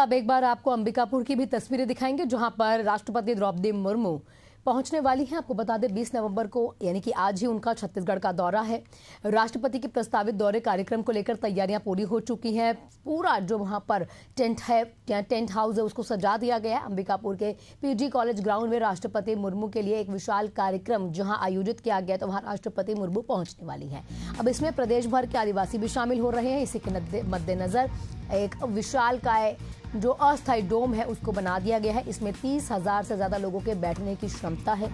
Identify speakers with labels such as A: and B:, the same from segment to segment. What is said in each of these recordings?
A: अब एक बार आपको अंबिकापुर की भी तस्वीरें दिखाएंगे, जहां पर राष्ट्रपति द्रौपदी मुर्मू पहुंचने वाली हैं। आपको बता दें 20 नवंबर को यानी कि आज ही उनका छत्तीसगढ़ का दौरा है। राष्ट्रपति के प्रस्तावित दौरे कार्यक्रम को लेकर तैयारियां पूरी हो चुकी हैं। पूरा जो वहां पर टेंट है, टेंट हाउस है, उसको सजा दिया गया है। अंबिकापुर के पीजी कॉलेज ग्राउंड में राष्ट्रपति मुर्मू के लिए एक विशाल कार्यक्रम जहां आयोजित किया गया, तो वहां राष्ट्रपति मुर्मू पहुंचने वाली है। अब इसमें प्रदेश भर के आदिवासी भी शामिल हो रहे हैं। इसी के मद्देनजर एक विशाल काय जो अस्थायी डोम है उसको बना दिया गया है। इसमें 30,000 से ज्यादा लोगों के बैठने की क्षमता है।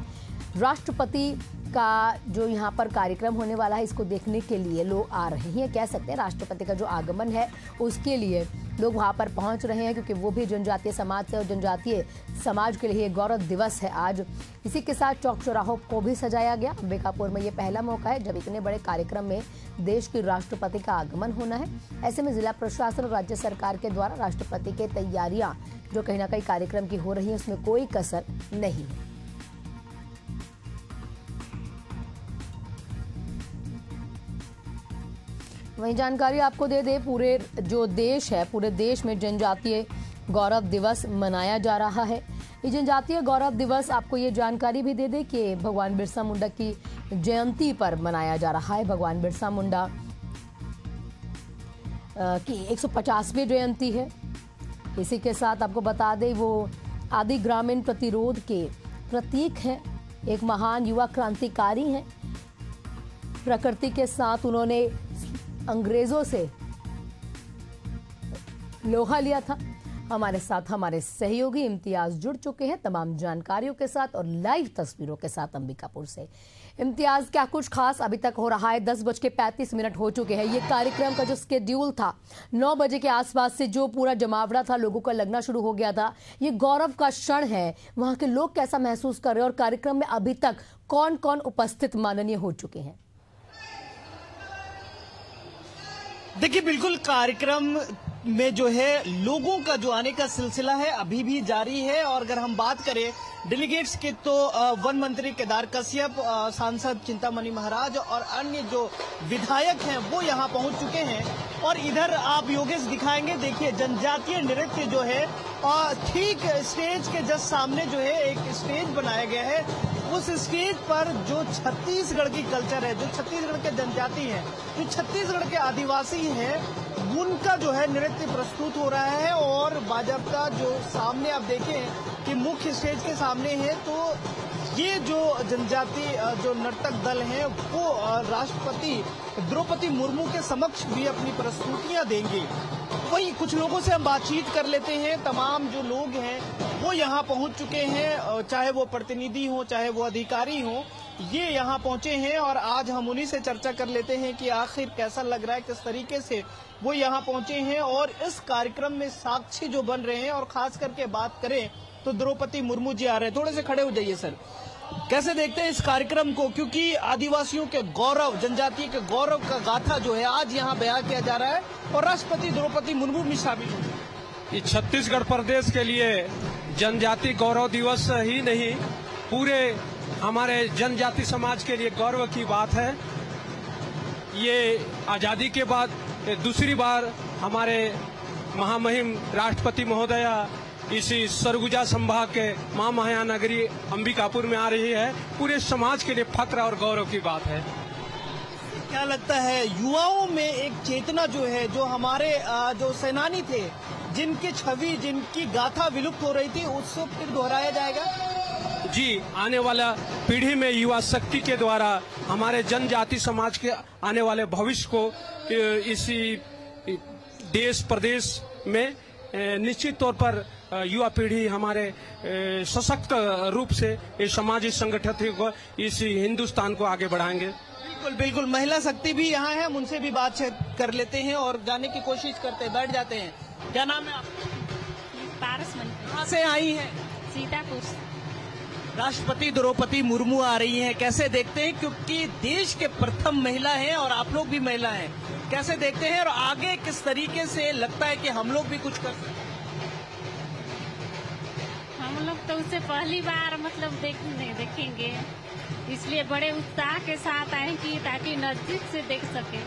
A: राष्ट्रपति का जो यहाँ पर कार्यक्रम होने वाला है, इसको देखने के लिए लोग आ रहे हैं। कह सकते हैं राष्ट्रपति का जो आगमन है उसके लिए लोग वहाँ पर पहुँच रहे हैं, क्योंकि वो भी जनजातीय समाज से और जनजातीय समाज के लिए गौरव दिवस है आज। इसी के साथ चौक चौराहों को भी सजाया गया। अंबिकापुर में ये पहला मौका है जब इतने बड़े कार्यक्रम में देश के राष्ट्रपति का आगमन होना है। ऐसे में जिला प्रशासन और राज्य सरकार के द्वारा राष्ट्रपति की तैयारियां जो कहीं ना कहीं कार्यक्रम की हो रही है, उसमें कोई कसर नहीं है। वहीं जानकारी आपको दे दे, पूरे जो देश है, पूरे देश में जनजातीय गौरव दिवस मनाया जा रहा है। ये जनजातीय गौरव दिवस आपको ये जानकारी भी दे दे कि भगवान बिरसा मुंडा की जयंती पर मनाया जा रहा है। भगवान बिरसा मुंडा की 150वीं जयंती है। इसी के साथ आपको बता दें वो आदि ग्रामीण प्रतिरोध के प्रतीक हैं, एक महान युवा क्रांतिकारी हैं। प्रकृति के साथ उन्होंने अंग्रेजों से लोहा लिया था। हमारे साथ हमारे सहयोगी इम्तियाज जुड़ चुके हैं तमाम जानकारियों के साथ और लाइव तस्वीरों के साथ अंबिकापुर से। इम्तियाज, क्या कुछ खास अभी तक हो रहा है? 10:35 हो चुके हैं। ये कार्यक्रम का जो स्केड्यूल था 9 बजे के आसपास से जो पूरा जमावड़ा था, लोगों का लगना शुरू हो गया था। ये गौरव का क्षण है, वहां के लोग कैसा महसूस कर रहे हैं और कार्यक्रम में अभी तक कौन कौन उपस्थित माननीय हो चुके हैं?
B: देखिए, बिल्कुल कार्यक्रम में जो है लोगों का जो आने का सिलसिला है अभी भी जारी है। और अगर हम बात करें डेलीगेट्स की तो वन मंत्री केदार कश्यप, सांसद चिंतामणि महाराज और अन्य जो विधायक हैं वो यहाँ पहुंच चुके हैं। और इधर आप योगेश दिखाएंगे, देखिए जनजातीय नृत्य जो है और ठीक स्टेज के जस्ट सामने जो है एक स्टेज बनाया गया है। उस स्टेज पर जो छत्तीसगढ़ की कल्चर है, जो छत्तीसगढ़ के जनजाति हैं, जो छत्तीसगढ़ के आदिवासी हैं, उनका जो है नृत्य प्रस्तुत हो रहा है। और बाजाबता जो सामने आप देखें कि मुख्य स्टेज के सामने है, तो ये जो जनजाति जो नर्तक दल हैं वो राष्ट्रपति द्रौपदी मुर्मू के समक्ष भी अपनी प्रस्तुतियां देंगे। वहीं कुछ लोगों से हम बातचीत कर लेते हैं। तमाम जो लोग हैं वो यहाँ पहुंच चुके हैं, चाहे वो प्रतिनिधि हो चाहे वो अधिकारी हो, ये यहाँ पहुंचे हैं। और आज हम उन्हीं से चर्चा कर लेते हैं कि आखिर कैसा लग रहा है, किस तरीके से वो यहाँ पहुंचे हैं और इस कार्यक्रम में साक्षी जो बन रहे हैं। और खास करके बात करें तो द्रौपदी मुर्मू जी आ रहे हैं। थोड़े से खड़े हो जाइए सर। कैसे देखते हैं इस कार्यक्रम को, क्योंकि आदिवासियों के गौरव, जनजाति के गौरव का गाथा जो है आज यहाँ बयां किया जा रहा है और राष्ट्रपति द्रौपदी मुर्मू भी शामिल हुई।
C: ये छत्तीसगढ़ प्रदेश के लिए जनजाति गौरव दिवस ही नहीं, पूरे हमारे जनजाति समाज के लिए गौरव की बात है। ये आजादी के बाद दूसरी बार हमारे महामहिम राष्ट्रपति महोदया इसी सरगुजा संभाग के महामाया नगरी अंबिकापुर में आ रही है। पूरे समाज के लिए फक्र और गौरव की बात है।
B: क्या लगता है युवाओं में एक चेतना जो है, जो हमारे जो सेनानी थे, जिनकी छवि, जिनकी गाथा विलुप्त हो रही थी, उसको फिर दोहराया जाएगा?
C: जी, आने वाला पीढ़ी में युवा शक्ति के द्वारा हमारे जनजाति समाज के आने वाले भविष्य को इसी देश प्रदेश में निश्चित तौर पर युवा पीढ़ी हमारे सशक्त रूप से सामाजिक संगठन को इस हिंदुस्तान को आगे बढ़ाएंगे।
B: बिल्कुल बिल्कुल, महिला शक्ति भी यहाँ है, हम उनसे भी बातचीत कर लेते हैं और जाने की कोशिश करते हैं। बैठ जाते हैं। क्या नाम है आपका?
D: पारसमणि।
B: कहाँ से आई हैं?
D: सीतापुर।
B: राष्ट्रपति द्रौपदी मुर्मू आ रही हैं, कैसे देखते हैं, क्योंकि देश के प्रथम महिला हैं और आप लोग भी महिला हैं, कैसे देखते हैं और आगे किस तरीके से लगता है कि हम लोग भी कुछ कर सकते हैं?
D: हम लोग तो उसे पहली बार मतलब देखेंगे, इसलिए बड़े उत्साह के साथ आए कि ताकि नजदीक से देख सके।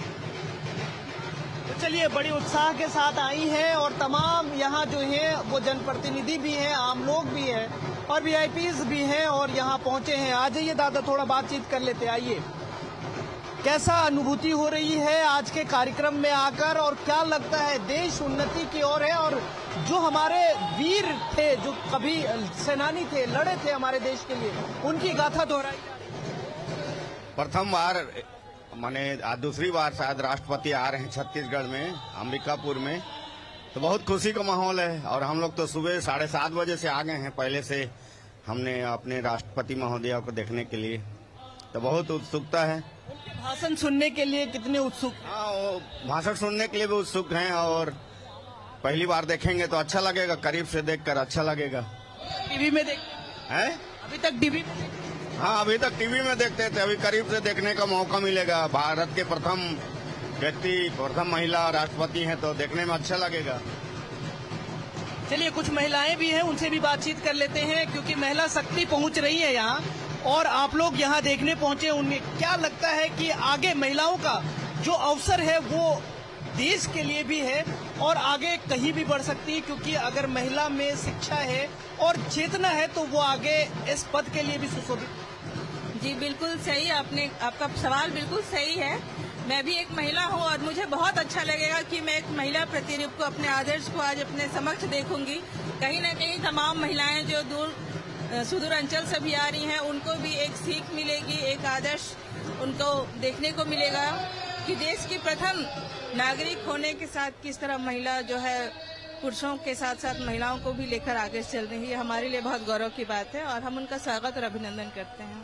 B: चलिए, बड़ी उत्साह के साथ आई हैं और तमाम यहाँ जो है वो जनप्रतिनिधि भी हैं, आम लोग भी हैं और वीआईपीज भी हैं और यहाँ पहुंचे हैं। आ जाइए दादा, थोड़ा बातचीत कर लेते, आइए। कैसा अनुभूति हो रही है आज के कार्यक्रम में आकर और क्या लगता है देश उन्नति की ओर है? और जो हमारे वीर थे, जो कभी सेनानी थे, लड़े थे हमारे देश के लिए, उनकी गाथा दोहराई।
E: प्रथम बार माने आज दूसरी बार शायद राष्ट्रपति आ रहे हैं छत्तीसगढ़ में, अंबिकापुर में, तो बहुत खुशी का माहौल है। और हम लोग तो सुबह 7:30 बजे से आ गए हैं, पहले से हमने अपने राष्ट्रपति महोदया को देखने के लिए, तो बहुत उत्सुकता है।
B: भाषण सुनने के लिए कितने उत्सुक?
E: हाँ, वो भाषण सुनने के लिए भी उत्सुक हैं और पहली बार देखेंगे तो अच्छा लगेगा, करीब से देखकर अच्छा लगेगा।
B: टीवी में देख
E: है?
B: अभी तक टीवी?
E: हाँ, अभी तक टीवी में देखते थे, अभी करीब से देखने का मौका मिलेगा। भारत के प्रथम व्यक्ति, प्रथम महिला राष्ट्रपति हैं, तो देखने में अच्छा लगेगा।
B: चलिए, कुछ महिलाएं भी हैं, उनसे भी बातचीत कर लेते हैं, क्योंकि महिला शक्ति पहुंच रही है यहाँ और आप लोग यहाँ देखने पहुंचे। उन्हें क्या लगता है कि आगे महिलाओं का जो अवसर है वो देश के लिए भी है और आगे कहीं भी बढ़ सकती है, क्योंकि अगर महिला में शिक्षा है और चेतना है तो वो आगे इस पद के लिए भी सुशोभित।
F: जी बिल्कुल सही, आपका सवाल बिल्कुल सही है। मैं भी एक महिला हूँ और मुझे बहुत अच्छा लगेगा कि मैं एक महिला प्रतिनिधि को, अपने आदर्श को आज अपने समक्ष देखूंगी। कहीं न कहीं तमाम महिलाएं जो सुदूर अंचल से भी आ रही हैं, उनको भी एक सीख मिलेगी, एक आदर्श उनको देखने को मिलेगा कि देश की प्रथम नागरिक होने के साथ किस तरह महिला जो है पुरुषों के साथ साथ महिलाओं को भी लेकर आगे चल रही है। हमारे लिए बहुत गौरव की बात है और हम उनका स्वागत और अभिनंदन करते हैं।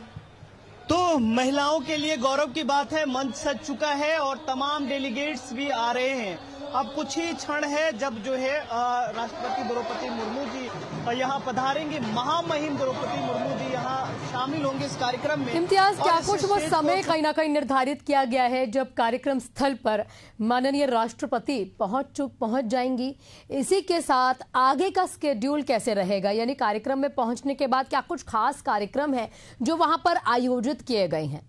B: तो महिलाओं के लिए गौरव की बात है, मंच सज चुका है और तमाम डेलीगेट्स भी आ रहे हैं। अब कुछ ही क्षण है जब जो है राष्ट्रपति द्रौपदी मुर्मू जी यहाँ पधारेंगे। महामहिम द्रौपदी मुर्मू जी यहाँ शामिल होंगे इस कार्यक्रम में।
A: इम्तियाज, क्या कुछ वो समय कहीं ना कहीं निर्धारित किया गया है जब कार्यक्रम स्थल पर माननीय राष्ट्रपति पहुंच जाएंगी? इसी के साथ आगे का स्केड्यूल कैसे रहेगा, यानी कार्यक्रम में पहुंचने के बाद क्या कुछ खास कार्यक्रम है जो वहां पर आयोजित किए गए हैं?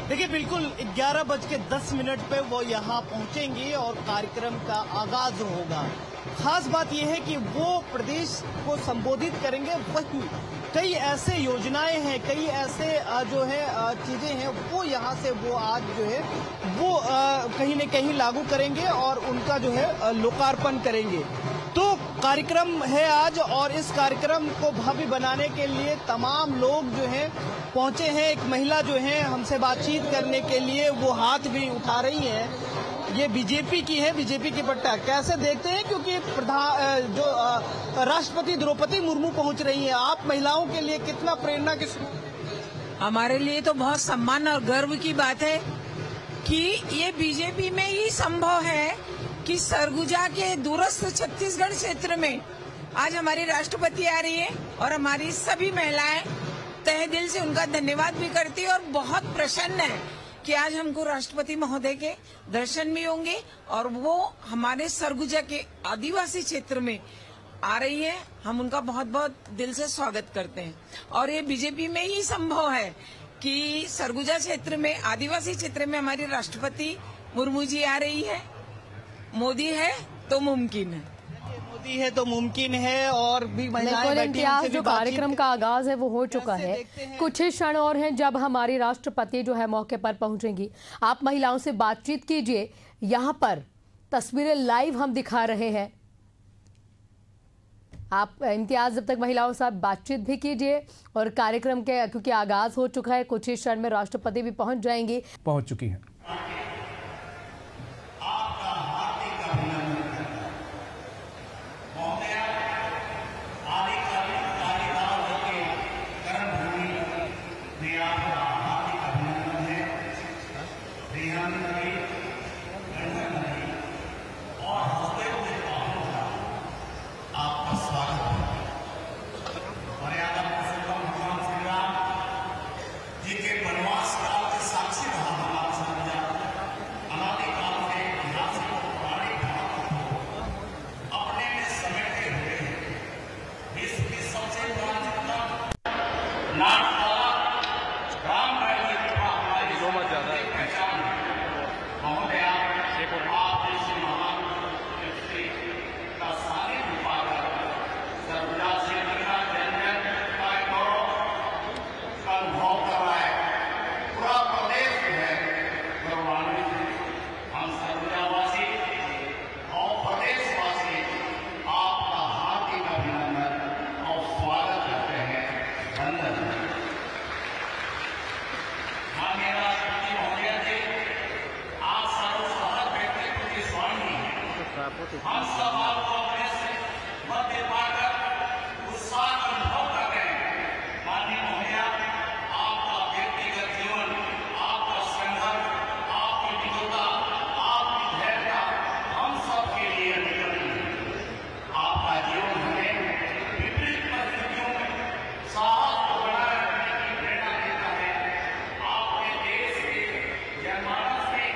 B: देखिए, बिल्कुल 11:10 पे वो यहाँ पहुंचेंगी और कार्यक्रम का आगाज होगा। खास बात यह है कि वो प्रदेश को संबोधित करेंगे। वही कई ऐसे योजनाएं हैं, कई ऐसे जो है चीजें हैं, वो यहाँ से वो आज जो है वो कहीं न कहीं लागू करेंगे और उनका जो है लोकार्पण करेंगे। तो कार्यक्रम है आज और इस कार्यक्रम को भव्य बनाने के लिए तमाम लोग जो हैं पहुंचे हैं। एक महिला जो है हमसे बातचीत करने के लिए वो हाथ भी उठा रही हैं। ये बीजेपी की है, बीजेपी की पट्टा कैसे देखते हैं, क्योंकि राष्ट्रपति द्रौपदी मुर्मू पहुंच रही हैं। आप महिलाओं के लिए कितना प्रेरणा के स्रोत?
F: हमारे लिए तो बहुत सम्मान और गर्व की बात है कि ये बीजेपी में ही संभव है कि सरगुजा के दूरस्थ छत्तीसगढ़ क्षेत्र में आज हमारी राष्ट्रपति आ रही है और हमारी सभी महिलाएं तहे दिल से उनका धन्यवाद भी करती है और बहुत प्रसन्न है कि आज हमको राष्ट्रपति महोदय के दर्शन भी होंगे और वो हमारे सरगुजा के आदिवासी क्षेत्र में आ रही है। हम उनका बहुत बहुत दिल से स्वागत करते हैं और ये बीजेपी में ही संभव है कि सरगुजा क्षेत्र में, आदिवासी क्षेत्र में हमारी राष्ट्रपति मुर्मू जी आ रही है। मोदी है तो मुमकिन है,
B: मोदी है तो मुमकिन है। और भी महिलाएं
A: इम्तियाज, जो कार्यक्रम का आगाज है वो हो चुका है। कुछ ही क्षण और हैं जब हमारी राष्ट्रपति जो है मौके पर पहुंचेंगी। आप महिलाओं से बातचीत कीजिए, यहाँ पर तस्वीरें लाइव हम दिखा रहे हैं। आप इम्तियाज जब तक महिलाओं से बातचीत भी कीजिए और कार्यक्रम के, क्योंकि आगाज हो चुका है, कुछ ही क्षण में राष्ट्रपति भी पहुंच जाएंगी,
G: पहुंच चुकी हैं।
C: ओके।
G: हम सब आपको अपने से मध्य पाकर उत्साह अनुभव करते हैं। माननीय महोदया, आपका व्यक्तिगत जीवन, आपका संघर्ष, आपकी विद्वता, आपकी धैर्यता हम सब के लिए अनुकरणीय है। आपका जीवन हमें विपरीत परिस्थितियों में साहस को बनाए रखने की प्रेरणा देता है। आपने देश के जनमानस में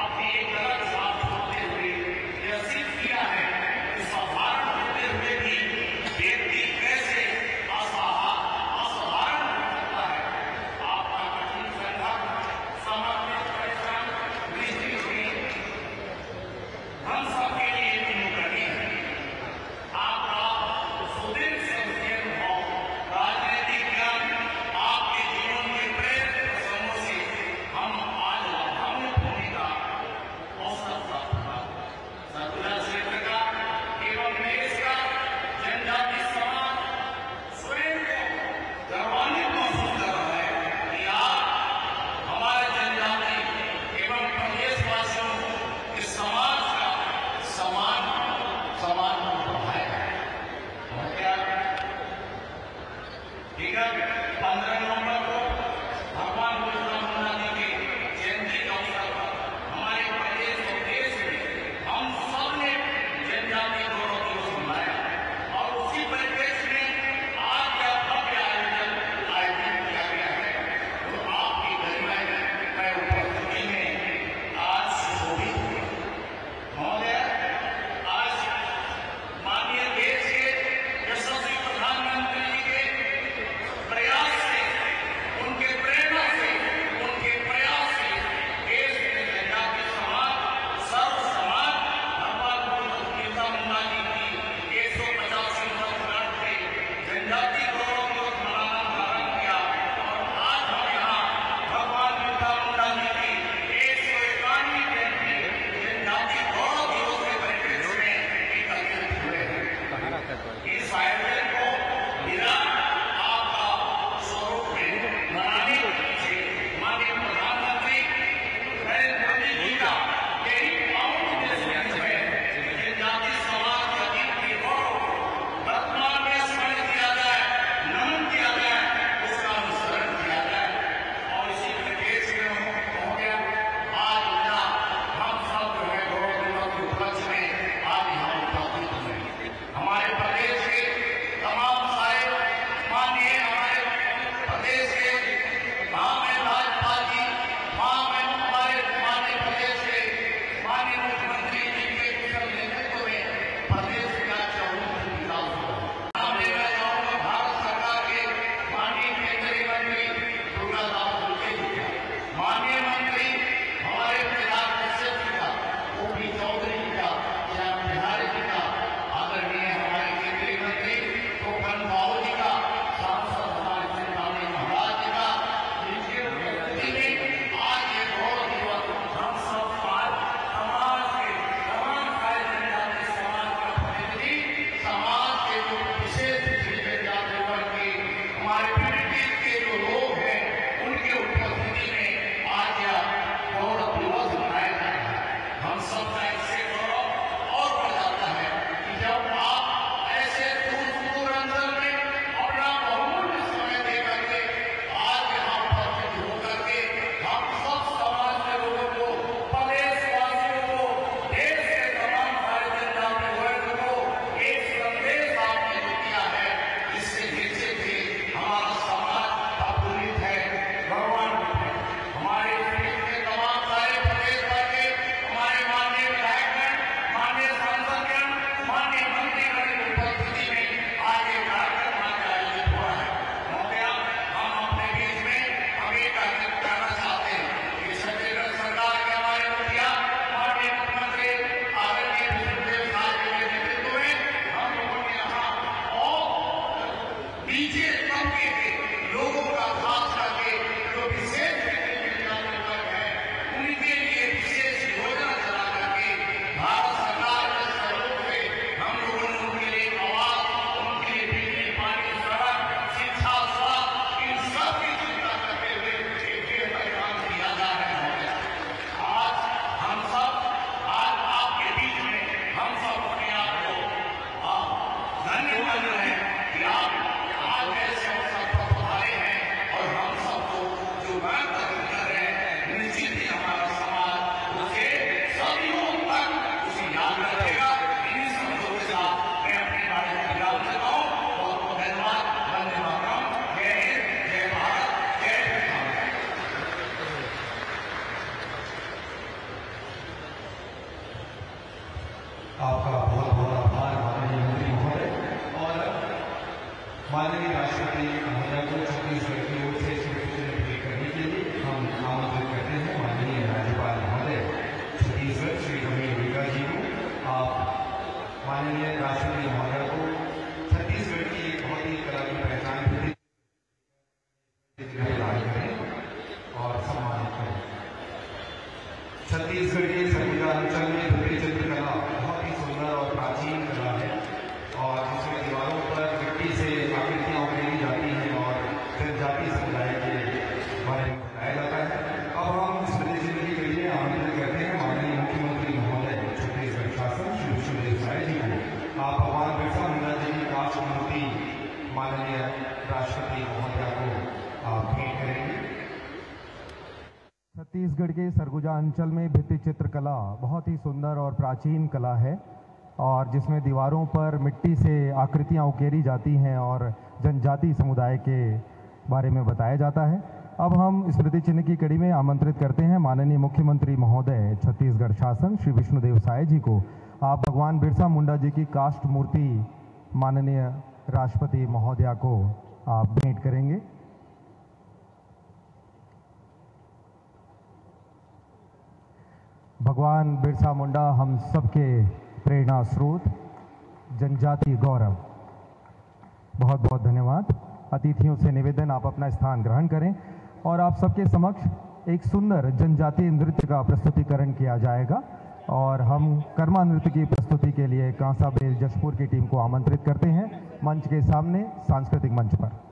G: अपनी एक अलग छाप छोड़ते हुए यह सिद्ध किया है कि साधारण होते हुए भी व्यक्ति कैसे धन्य रहे कि आप आज ऐसे अवसर पर पधारे हैं और हम सबको जो मार्गदर्शन कर रहे हैं, निश्चित ही हमारा समाज उसे सदियों तक उसे याद रखेगा। इन्हीं शब्दों के साथ मैं अपने बारे में विराम देता हूँ। बहुत बहुत धन्यवाद। वंदे मातरम। जय हिंद, जय भारत, जय हिंद।
H: आपका बहुत बहुत आभार माननीय मंत्री महोदय और माननीय राष्ट्रपति महोदय को छत्तीसगढ़ की ओर से स्वीकृति भेंट करने के लिए हम आमंत्रित करते हैं। माननीय राज्यपाल महोदय छत्तीसगढ़ श्री रमेश बिका जी को आप माननीय राष्ट्रपति महोदय को छत्तीसगढ़ की एक बहुत ही कला की पहचान प्रदान करें और सम्मानित करें। छत्तीसगढ़ के सरगुजा अंचल में भित्ति चित्रकला बहुत ही सुंदर और प्राचीन कला है और जिसमें दीवारों पर मिट्टी से आकृतियां उकेरी जाती हैं और जनजाति समुदाय के बारे में बताया जाता है। अब हम स्मृति चिन्ह के लिए आमंत्रित करते हैं माननीय मुख्यमंत्री महोदय छत्तीसगढ़ शासन श्री विष्णुदेव साय जी को। आप भगवान बिरसा मुंडा जी की काष्ठ मूर्ति माननीय राष्ट्रपति महोदय को आप भेंट करेंगे। छत्तीसगढ़ के सरगुजा अंचल में भित्ति चित्रकला बहुत ही सुंदर और प्राचीन कला है और जिसमें दीवारों पर मिट्टी से आकृतियां उकेरी जाती हैं और जनजाति समुदाय के बारे में बताया जाता है। अब हम स्मृति चिन्ह की कड़ी में आमंत्रित करते हैं माननीय मुख्यमंत्री महोदय छत्तीसगढ़ शासन श्री विष्णुदेव साय जी को। आप भगवान बिरसा मुंडा जी की काष्ठ मूर्ति माननीय राष्ट्रपति महोदया को आप भेंट करेंगे। भगवान बिरसा मुंडा हम सबके प्रेरणा स्रोत, जनजाति गौरव। बहुत बहुत धन्यवाद। अतिथियों से निवेदन आप अपना स्थान ग्रहण करें और आप सबके समक्ष एक सुंदर जनजातीय नृत्य का प्रस्तुतिकरण किया जाएगा और हम कर्मा नृत्य की प्रस्तुति के लिए कांसाबेल जशपुर की टीम को आमंत्रित करते हैं मंच के सामने सांस्कृतिक मंच पर।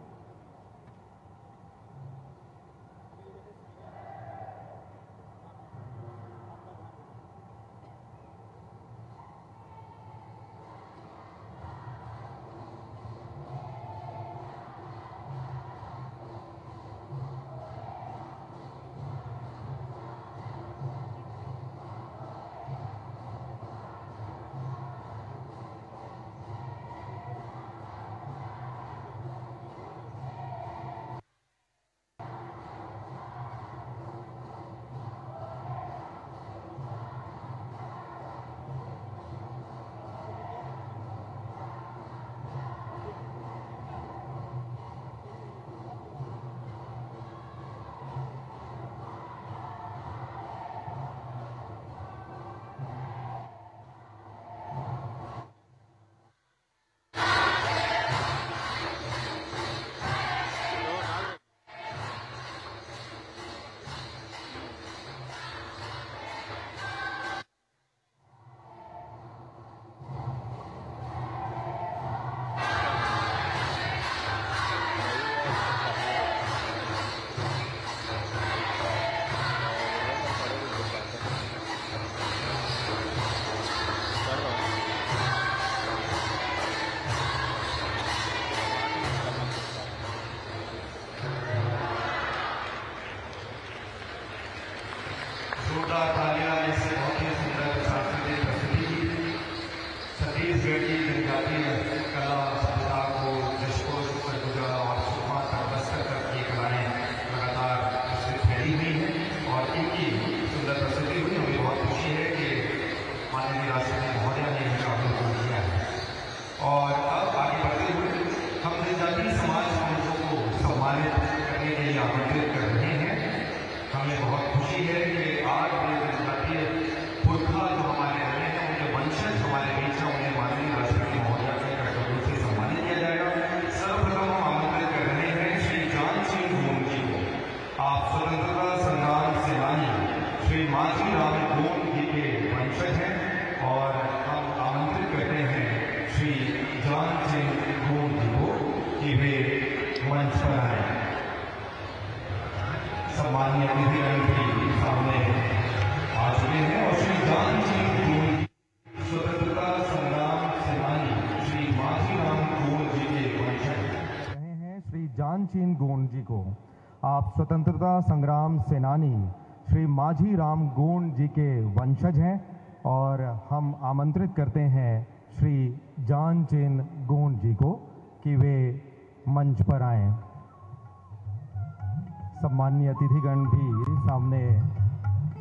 H: जानचीन गोंड जी को। आप स्वतंत्रता संग्राम सेनानी श्री माझी राम गोंड जी के वंशज हैं और हम आमंत्रित करते हैं श्री जानचीन गोंड जी को कि वे मंच पर आएं। सम्माननीय अतिथिगण भी सामने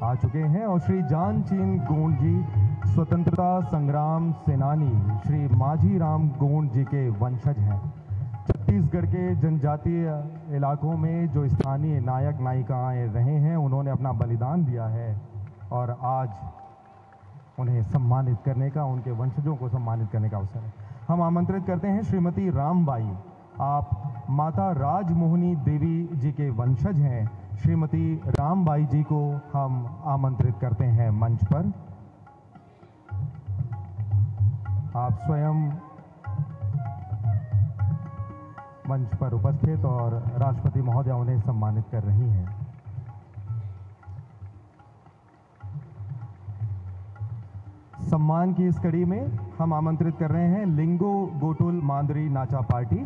H: आ चुके हैं और श्री जानचीन गोंड जी स्वतंत्रता संग्राम सेनानी श्री माझी राम गोंड जी के वंशज हैं। छत्तीसगढ़ के जनजातीय इलाकों में जो स्थानीय नायक नायिकाएं रहे हैं, उन्होंने अपना बलिदान दिया है और आज उन्हें सम्मानित करने का, उनके वंशजों को सम्मानित करने का अवसर है। हम आमंत्रित करते हैं श्रीमती रामबाई। आप माता राजमोहनी देवी जी के वंशज हैं। श्रीमती रामबाई जी को हम आमंत्रित करते हैं मंच पर। आप स्वयं मंच पर उपस्थित और राष्ट्रपति महोदया उन्हें सम्मानित कर रही हैं। सम्मान की इस कड़ी में हम आमंत्रित कर रहे हैं लिंगो गोटुल मांदरी नाचा पार्टी।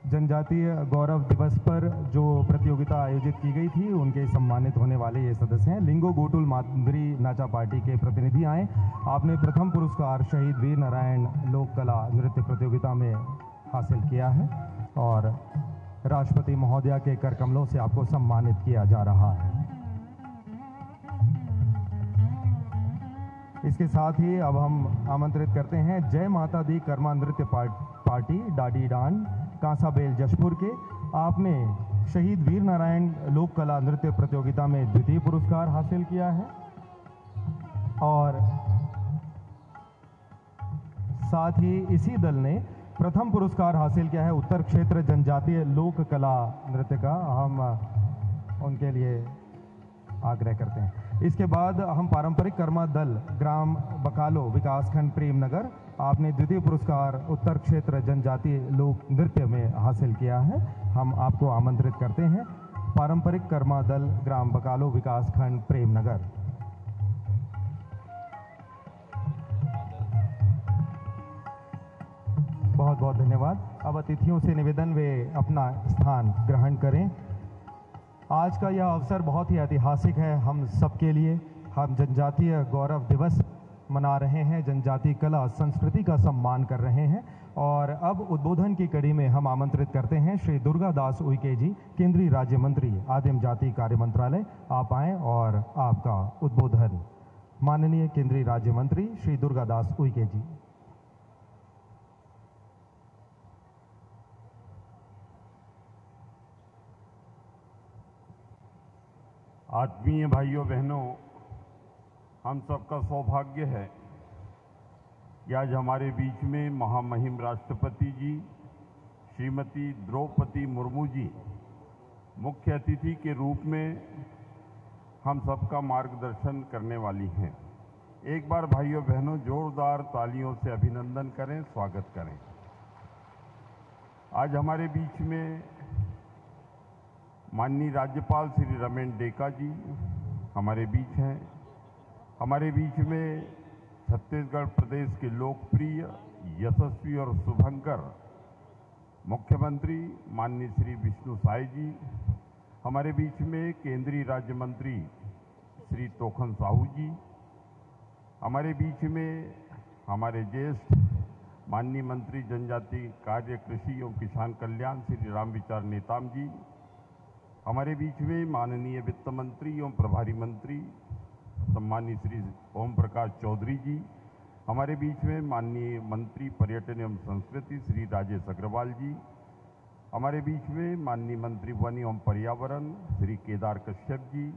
H: जनजातीय गौरव दिवस पर जो प्रतियोगिता आयोजित की गई थी, उनके सम्मानित होने वाले ये सदस्य हैं। लिंगो गोटुल मांदरी नाचा पार्टी के प्रतिनिधि आए। आपने प्रथम पुरस्कार शहीद वीर नारायण लोक कला नृत्य प्रतियोगिता में हासिल किया है और राष्ट्रपति महोदया के कर कमलों से आपको सम्मानित किया जा रहा है। इसके साथ ही अब हम आमंत्रित करते हैं जय माता दी कर्मा नृत्य पार्टी डाडी डान कांसाबेल जशपुर के। आपने शहीद वीर नारायण लोक कला नृत्य प्रतियोगिता में द्वितीय पुरस्कार हासिल किया है और साथ ही इसी दल ने प्रथम पुरस्कार हासिल किया है उत्तर क्षेत्र जनजातीय लोक कला नृत्य का। हम उनके लिए आग्रह करते हैं। इसके बाद हम पारंपरिक कर्मा दल ग्राम बकालो विकासखंड प्रेमनगर, आपने द्वितीय पुरस्कार उत्तर क्षेत्र जनजातीय लोक नृत्य में हासिल किया है। हम आपको आमंत्रित करते हैं पारंपरिक कर्मा दल ग्राम बकालो विकासखंड प्रेमनगर। बहुत बहुत धन्यवाद। अब अतिथियों से निवेदन वे अपना स्थान ग्रहण करें। आज का यह अवसर बहुत ही ऐतिहासिक है हम सबके लिए। हम जनजातीय गौरव दिवस मना रहे हैं, जनजातीय कला संस्कृति का सम्मान कर रहे हैं और अब उद्बोधन की कड़ी में हम आमंत्रित करते हैं श्री दुर्गादास उइके जी, केंद्रीय राज्य मंत्री आदिम जाति कार्य मंत्रालय। आप आएँ और आपका उद्बोधन। माननीय केंद्रीय राज्य मंत्री श्री दुर्गादास उइके जी।
I: आत्मीय भाइयों बहनों, हम सबका सौभाग्य है कि आज हमारे बीच में महामहिम राष्ट्रपति जी श्रीमती द्रौपदी मुर्मू जी मुख्य अतिथि के रूप में हम सबका मार्गदर्शन करने वाली हैं। एक बार भाइयों बहनों जोरदार तालियों से अभिनंदन करें, स्वागत करें। आज हमारे बीच में माननीय राज्यपाल श्री रमेन डेका जी हमारे बीच हैं। हमारे बीच में छत्तीसगढ़ प्रदेश के लोकप्रिय, यशस्वी और शुभंकर मुख्यमंत्री माननीय श्री विष्णु साय जी, हमारे बीच में केंद्रीय राज्य मंत्री श्री तोखन साहू जी, हमारे बीच में हमारे ज्येष्ठ माननीय मंत्री जनजाति कार्य, कृषि एवं किसान कल्याण श्री रामविचार नेताम जी, हमारे बीच में माननीय वित्त मंत्री एवं प्रभारी मंत्री सम्मानीय श्री ओम प्रकाश चौधरी जी, हमारे बीच में माननीय मंत्री पर्यटन एवं संस्कृति श्री राजेश अग्रवाल जी, हमारे बीच में माननीय मंत्री वन एवं पर्यावरण श्री केदार कश्यप जी,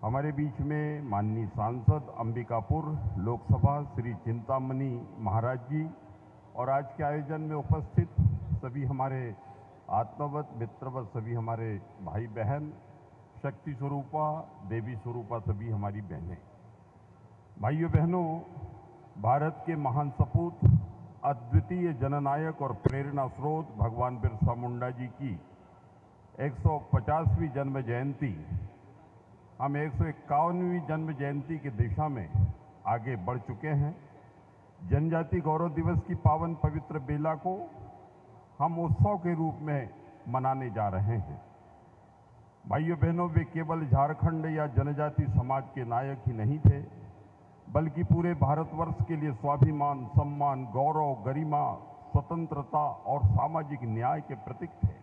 I: हमारे बीच में माननीय सांसद अंबिकापुर लोकसभा श्री चिंतामणि महाराज जी और आज के आयोजन में उपस्थित सभी हमारे आत्मवत मित्रवत सभी हमारे भाई बहन, शक्ति स्वरूपा देवी स्वरूपा सभी हमारी बहनें। भाइयों बहनों, भारत के महान सपूत, अद्वितीय जननायक और प्रेरणा स्रोत भगवान बिरसा मुंडा जी की 150वीं जन्म जयंती, हम 151वीं जन्म जयंती की दिशा में आगे बढ़ चुके हैं। जनजाति गौरव दिवस की पावन पवित्र बेला को हम उत्सव के रूप में मनाने जा रहे हैं। भाइयों बहनों, वे केवल झारखंड या जनजाति समाज के नायक ही नहीं थे, बल्कि पूरे भारतवर्ष के लिए स्वाभिमान, सम्मान, गौरव, गरिमा, स्वतंत्रता और सामाजिक न्याय के प्रतीक थे।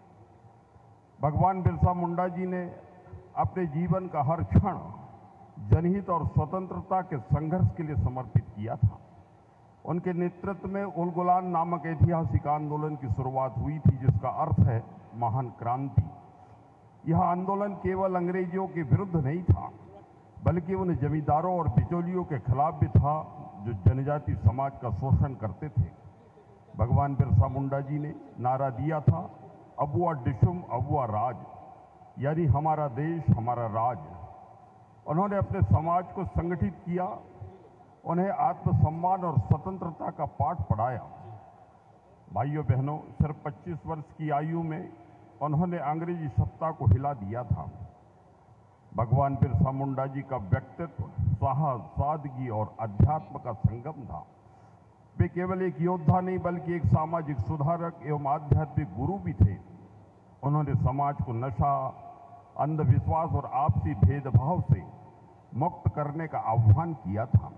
I: भगवान बिरसा मुंडा जी ने अपने जीवन का हर क्षण जनहित और स्वतंत्रता के संघर्ष के लिए समर्पित किया था। उनके नेतृत्व में उलगुलान नामक ऐतिहासिक आंदोलन की शुरुआत हुई थी, जिसका अर्थ है महान क्रांति। यह आंदोलन केवल अंग्रेजों के विरुद्ध नहीं था, बल्कि उन जमींदारों और बिचौलियों के खिलाफ भी था जो जनजाति समाज का शोषण करते थे। भगवान बिरसा मुंडा जी ने नारा दिया था, अबुआ डिशुम अबुआ राज, यानी हमारा देश हमारा राज। उन्होंने अपने समाज को संगठित किया, उन्हें आत्मसम्मान और स्वतंत्रता का पाठ पढ़ाया। भाइयों बहनों, सिर्फ 25 वर्ष की आयु में उन्होंने अंग्रेजी सत्ता को हिला दिया था। भगवान बिरसा मुंडा जी का व्यक्तित्व साहस, सादगी और अध्यात्म का संगम था। वे केवल एक योद्धा नहीं, बल्कि एक सामाजिक सुधारक एवं आध्यात्मिक गुरु भी थे। उन्होंने समाज को नशा, अंधविश्वास और आपसी भेदभाव से मुक्त करने का आह्वान किया था।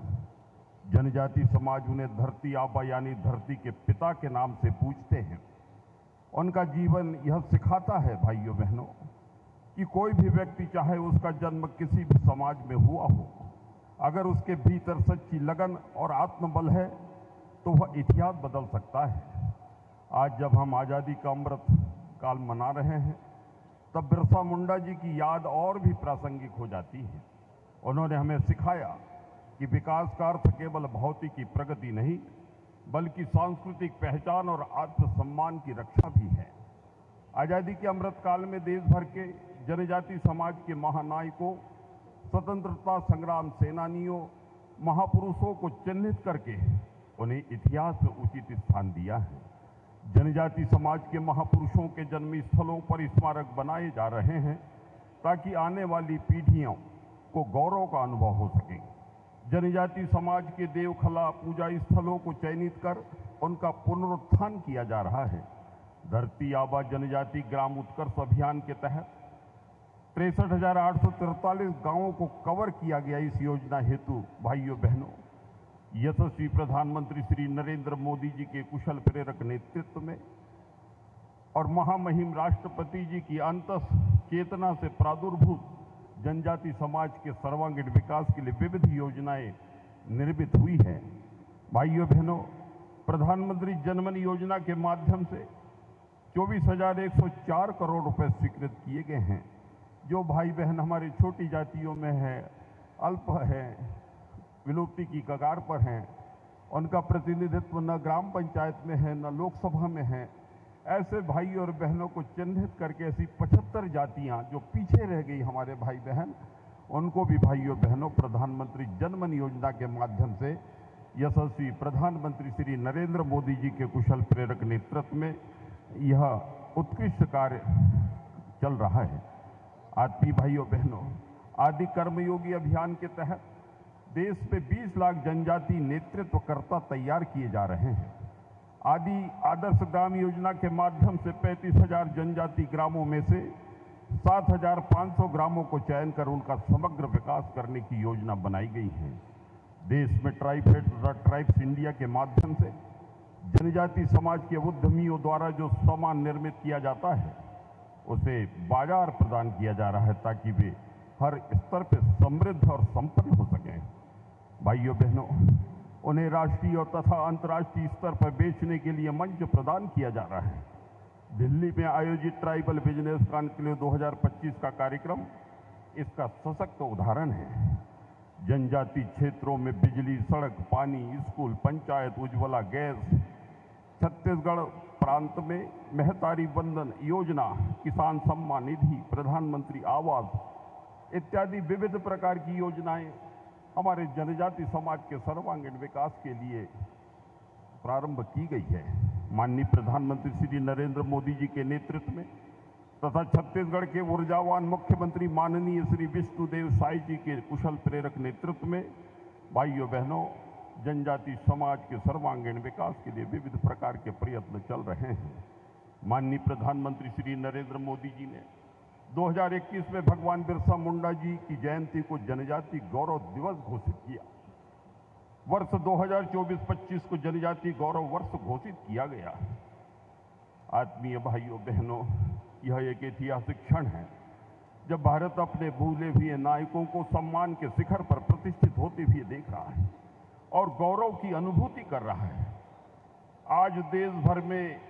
I: जनजाति समाज उन्हें धरती आबा यानी धरती के पिता के नाम से पूजते हैं। उनका जीवन यह सिखाता है भाइयों बहनों कि कोई भी व्यक्ति, चाहे उसका जन्म किसी भी समाज में हुआ हो, अगर उसके भीतर सच्ची लगन और आत्मबल है तो वह इतिहास बदल सकता है। आज जब हम आज़ादी का अमृत काल मना रहे हैं, तब बिरसा मुंडा जी की याद और भी प्रासंगिक हो जाती है। उन्होंने हमें सिखाया कि विकास का अर्थ केवल भौतिक की प्रगति नहीं, बल्कि सांस्कृतिक पहचान और आत्मसम्मान की रक्षा भी है। आज़ादी के अमृत काल में देश भर के जनजाति समाज के महानायकों, स्वतंत्रता संग्राम सेनानियों, महापुरुषों को चिन्हित करके उन्हें इतिहास में उचित स्थान दिया है। जनजाति समाज के महापुरुषों के जन्म स्थलों पर स्मारक बनाए जा रहे हैं, ताकि आने वाली पीढ़ियों को गौरव का अनुभव हो सके। जनजाति समाज के देवखला पूजा स्थलों को चयनित कर उनका पुनरुत्थान किया जा रहा है। धरती आबा जनजाति ग्राम उत्कर्ष अभियान के तहत 63,843 गांवों को कवर किया गया। इस योजना हेतु भाइयों बहनों, यशस्वी प्रधानमंत्री श्री नरेंद्र मोदी जी के कुशल प्रेरक नेतृत्व में और महामहिम राष्ट्रपति जी की अंतस चेतना से प्रादुर्भूत जनजाति समाज के सर्वांगीण विकास के लिए विविध योजनाएं निर्मित हुई हैं। भाइयों बहनों, प्रधानमंत्री जनमन योजना के माध्यम से 24,104 करोड़ रुपए स्वीकृत किए गए हैं। जो भाई बहन हमारी छोटी जातियों में है, अल्प है, विलुप्ति की कगार पर हैं, उनका प्रतिनिधित्व न ग्राम पंचायत में है न लोकसभा में है, ऐसे भाई और बहनों को चिन्हित करके ऐसी 75 जातियां जो पीछे रह गई हमारे भाई बहन, उनको भी भाइयों बहनों प्रधानमंत्री जनमन योजना के माध्यम से यशस्वी प्रधानमंत्री श्री नरेंद्र मोदी जी के कुशल प्रेरक नेतृत्व में यह उत्कृष्ट कार्य चल रहा है। आत्मीय भाइयों बहनों, आदि कर्मयोगी अभियान के तहत देश में 20 लाख जनजाति नेतृत्वकर्ता तैयार किए जा रहे हैं। आदि आदर्श ग्राम योजना के माध्यम से 35,000 जनजाति ग्रामों में से 7,500 ग्रामों को चयन कर उनका समग्र विकास करने की योजना बनाई गई है। देश में ट्राइब्स इंडिया के माध्यम से जनजाति समाज के उद्यमियों द्वारा जो सामान निर्मित किया जाता है, उसे बाजार प्रदान किया जा रहा है, ताकि वे हर स्तर पर समृद्ध और संपन्न हो सकें। भाइयों बहनों, उन्हें राष्ट्रीय और तथा अंतर्राष्ट्रीय स्तर पर बेचने के लिए मंच प्रदान किया जा रहा है। दिल्ली में आयोजित ट्राइबल बिजनेस कॉन्क्लेव 2025 का कार्यक्रम इसका सशक्त उदाहरण है। जनजाति क्षेत्रों में बिजली, सड़क, पानी, स्कूल, पंचायत, उज्ज्वला गैस, छत्तीसगढ़ प्रांत में महतारी बंधन योजना, किसान सम्मान निधि, प्रधानमंत्री आवास इत्यादि विविध प्रकार की योजनाएं हमारे जनजाति समाज के सर्वांगीण विकास के लिए प्रारंभ की गई है। माननीय प्रधानमंत्री श्री नरेंद्र मोदी जी के नेतृत्व में तथा छत्तीसगढ़ के ऊर्जावान मुख्यमंत्री माननीय श्री विष्णुदेव साय जी के कुशल प्रेरक नेतृत्व में भाइयों बहनों, जनजाति समाज के सर्वांगीण विकास के लिए विविध प्रकार के प्रयत्न चल रहे हैं। माननीय प्रधानमंत्री श्री नरेंद्र मोदी जी ने 2021 में भगवान बिरसा मुंडा जी की जयंती को जनजाति गौरव दिवस घोषित किया। वर्ष 2024-25 को जनजाति गौरव वर्ष घोषित किया गया। आत्मीय भाइयों बहनों, यह एक ऐतिहासिक क्षण है जब भारत अपने भूले हुए नायकों को सम्मान के शिखर पर प्रतिष्ठित होते हुए देख रहा है और गौरव की अनुभूति कर रहा है। आज देश भर में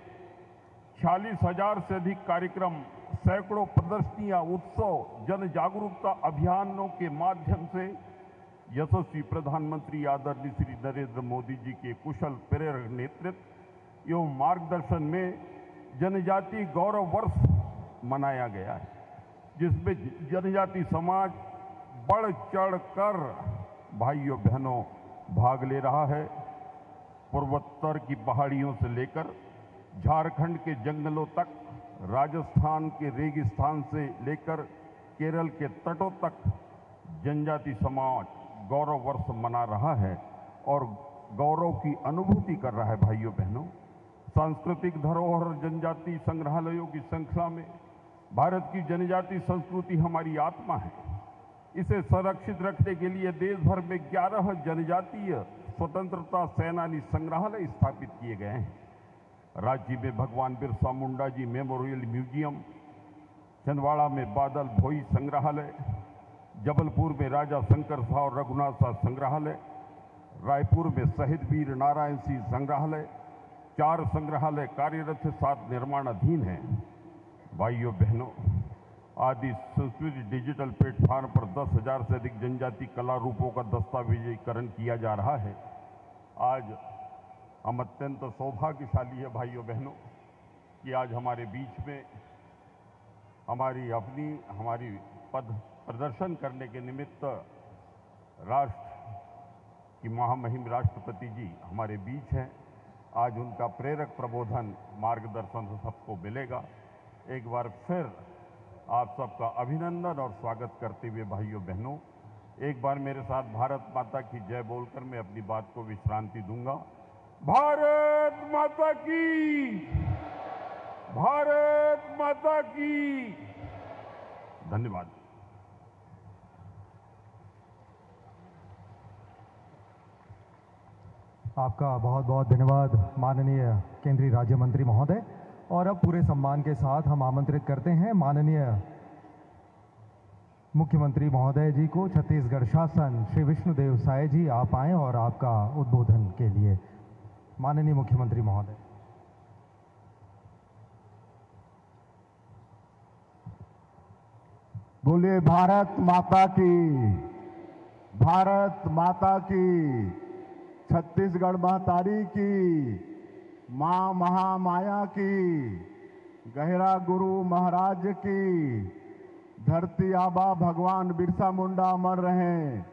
I: 46,000 से अधिक कार्यक्रम, सैकड़ों प्रदर्शनियां, उत्सव, जन जागरूकता अभियानों के माध्यम से यशस्वी प्रधानमंत्री आदरणीय श्री नरेंद्र मोदी जी के कुशल प्रेरक नेतृत्व एवं मार्गदर्शन में जनजाति गौरव वर्ष मनाया गया है, जिसमें जनजाति समाज बढ़ चढ़ कर भाइयों बहनों भाग ले रहा है। पूर्वोत्तर की पहाड़ियों से लेकर झारखंड के जंगलों तक, राजस्थान के रेगिस्तान से लेकर केरल के तटों तक जनजाति समाज गौरव वर्ष मना रहा है और गौरव की अनुभूति कर रहा है। भाइयों बहनों, सांस्कृतिक धरोहर जनजाति संग्रहालयों की संख्या में भारत की जनजाति संस्कृति हमारी आत्मा है। इसे संरक्षित रखने के लिए देश भर में 11 जनजातीय स्वतंत्रता सेनानी संग्रहालय स्थापित किए गए हैं। रांची में भगवान बिरसा मुंडा जी मेमोरियल म्यूजियम, छिंदवाड़ा में बादल भोई संग्रहालय, जबलपुर में राजा शंकर शाह और रघुनाथ शाह संग्रहालय, रायपुर में शहीद वीर नारायण सिंह संग्रहालय, 4 संग्रहालय कार्यरत 7 निर्माणाधीन हैं। भाइयों बहनों, आदि संस्कृति डिजिटल प्लेटफॉर्म पर 10,000 से अधिक जनजाति कला रूपों का दस्तावेजीकरण किया जा रहा है। आज हम अत्यंत सौभाग्यशाली है भाइयों बहनों कि आज हमारे बीच में हमारी पद प्रदर्शन करने के निमित्त राष्ट्र की महामहिम राष्ट्रपति जी हमारे बीच हैं। आज उनका प्रेरक प्रबोधन, मार्गदर्शन सबको मिलेगा। एक बार फिर आप सबका अभिनंदन और स्वागत करते हुए भाइयों बहनों, एक बार मेरे साथ भारत माता की जय बोलकर मैं अपनी बात को विश्रांति दूंगा। भारत माता की, भारत माता की। धन्यवाद।
H: आपका बहुत बहुत धन्यवाद माननीय केंद्रीय राज्य मंत्री महोदय। और अब पूरे सम्मान के साथ हम आमंत्रित करते हैं माननीय मुख्यमंत्री महोदय जी को। छत्तीसगढ़ शासन श्री विष्णुदेव साय जी, आप आएं और आपका उद्बोधन के लिए। माननीय मुख्यमंत्री महोदय।
J: बोलिए भारत माता की, भारत माता की। छत्तीसगढ़ महतारी की, मां महामाया की, गहरा गुरु महाराज की। धरती आबा भगवान बिरसा मुंडा अमर रहें।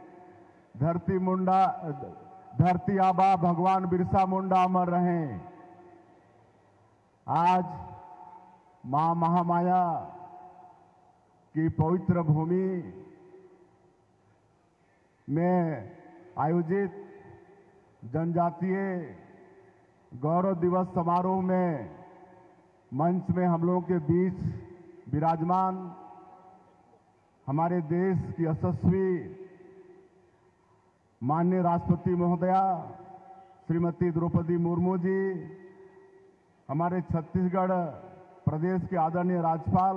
J: धरती आबा भगवान बिरसा मुंडा अमर रहें। आज मां महामाया की पवित्र भूमि में आयोजित जनजातीय गौरव दिवस समारोह में मंच में हम लोगों के बीच विराजमान हमारे देश की यशस्वी माननीय राष्ट्रपति महोदया श्रीमती द्रौपदी मुर्मू जी, हमारे छत्तीसगढ़ प्रदेश के आदरणीय राज्यपाल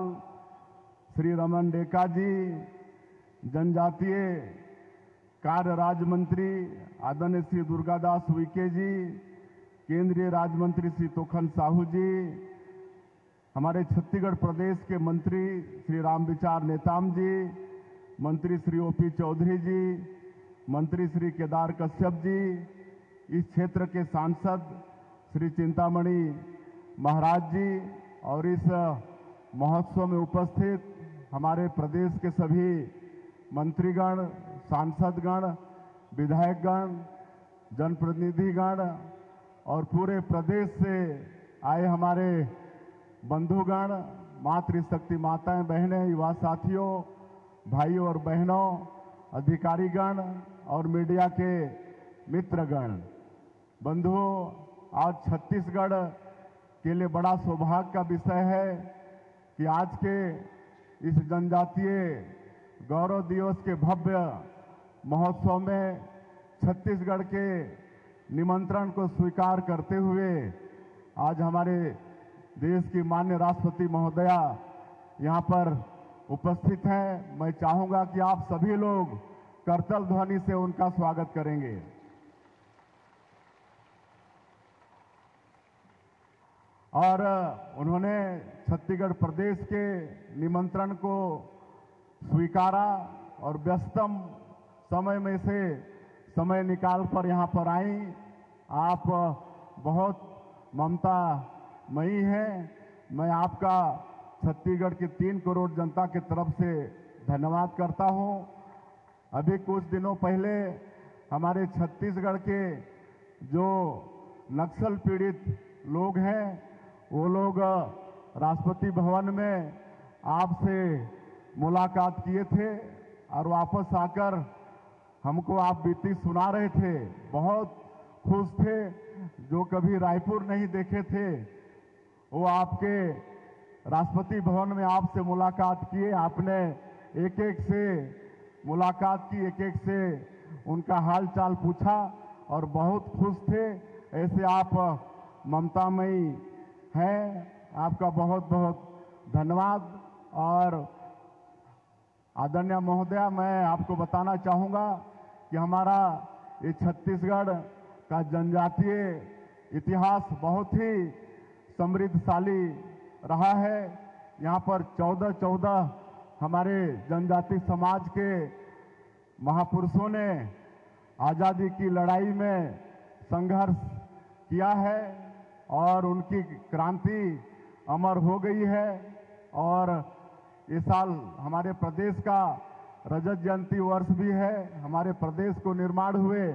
J: श्री रमन डेका जी, जनजातीय कार्य राज्य मंत्री आदरणीय श्री दुर्गादास उइके जी, केंद्रीय राज्य मंत्री श्री तोखन साहू जी, हमारे छत्तीसगढ़ प्रदेश के मंत्री श्री रामविचार नेताम जी, मंत्री श्री ओपी चौधरी जी, मंत्री श्री केदार कश्यप जी, इस क्षेत्र के सांसद श्री चिंतामणि महाराज जी और इस महोत्सव में उपस्थित हमारे प्रदेश के सभी मंत्रीगण, सांसदगण, विधायकगण, जनप्रतिनिधिगण और पूरे प्रदेश से आए हमारे बंधुगण, मातृशक्ति माताएं, बहनें, युवा साथियों, भाइयों और बहनों, अधिकारीगण और मीडिया के मित्रगण, बंधुओं, आज छत्तीसगढ़ के लिए बड़ा सौभाग्य का विषय है कि आज के इस जनजातीय गौरव दिवस के भव्य महोत्सव में छत्तीसगढ़ के निमंत्रण को स्वीकार करते हुए आज हमारे देश की माननीय राष्ट्रपति महोदया यहाँ पर उपस्थित हैं। मैं चाहूंगा कि आप सभी लोग करतल ध्वनि से उनका स्वागत करेंगे। और उन्होंने छत्तीसगढ़ प्रदेश के निमंत्रण को स्वीकारा और व्यस्तम समय में से समय निकाल कर यहाँ पर आई। आप बहुत ममतामयी हैं। मैं आपका छत्तीसगढ़ की 3 करोड़ जनता की तरफ से धन्यवाद करता हूँ। अभी कुछ दिनों पहले हमारे छत्तीसगढ़ के जो नक्सल पीड़ित लोग हैं वो लोग राष्ट्रपति भवन में आपसे मुलाकात किए थे और वापस आकर हमको आप बीती सुना रहे थे। बहुत खुश थे। जो कभी रायपुर नहीं देखे थे वो आपके राष्ट्रपति भवन में आपसे मुलाकात किए। आपने एक एक से मुलाकात की, एक एक से उनका हाल चाल पूछा और बहुत खुश थे। ऐसे आप ममतामयी हैं। आपका बहुत बहुत धन्यवाद। और आदरणीय महोदया, मैं आपको बताना चाहूँगा कि हमारा ये छत्तीसगढ़ का जनजातीय इतिहास बहुत ही समृद्धशाली रहा है। यहाँ पर 14 हमारे जनजाति समाज के महापुरुषों ने आज़ादी की लड़ाई में संघर्ष किया है और उनकी क्रांति अमर हो गई है। और इस साल हमारे प्रदेश का रजत जयंती वर्ष भी है। हमारे प्रदेश को निर्माण हुए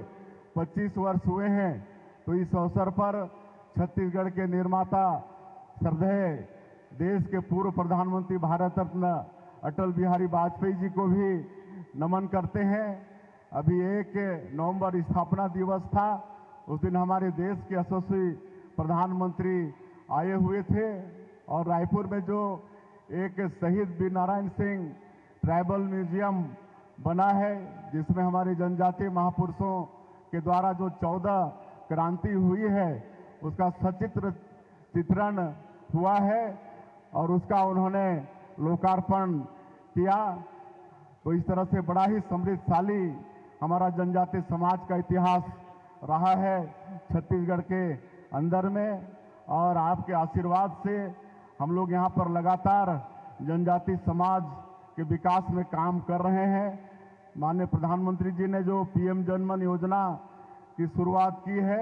J: 25 वर्ष हुए हैं। तो इस अवसर पर छत्तीसगढ़ के निर्माता श्रद्धेय देश के पूर्व प्रधानमंत्री भारत रत्न अटल बिहारी वाजपेयी जी को भी नमन करते हैं। अभी 1 नवंबर स्थापना दिवस था। उस दिन हमारे देश के यशस्वी प्रधानमंत्री आए हुए थे और रायपुर में जो एक शहीद वीर नारायण सिंह ट्राइबल म्यूजियम बना है, जिसमें हमारे जनजातीय महापुरुषों के द्वारा जो 14 क्रांति हुई है उसका सचित्र चित्रण हुआ है और उसका उन्होंने लोकार्पण किया। तो इस तरह से बड़ा ही समृद्धशाली हमारा जनजातीय समाज का इतिहास रहा है छत्तीसगढ़ के अंदर में। और आपके आशीर्वाद से हम लोग यहाँ पर लगातार जनजातीय समाज के विकास में काम कर रहे हैं। माननीय प्रधानमंत्री जी ने जो PM जनमन योजना की शुरुआत की है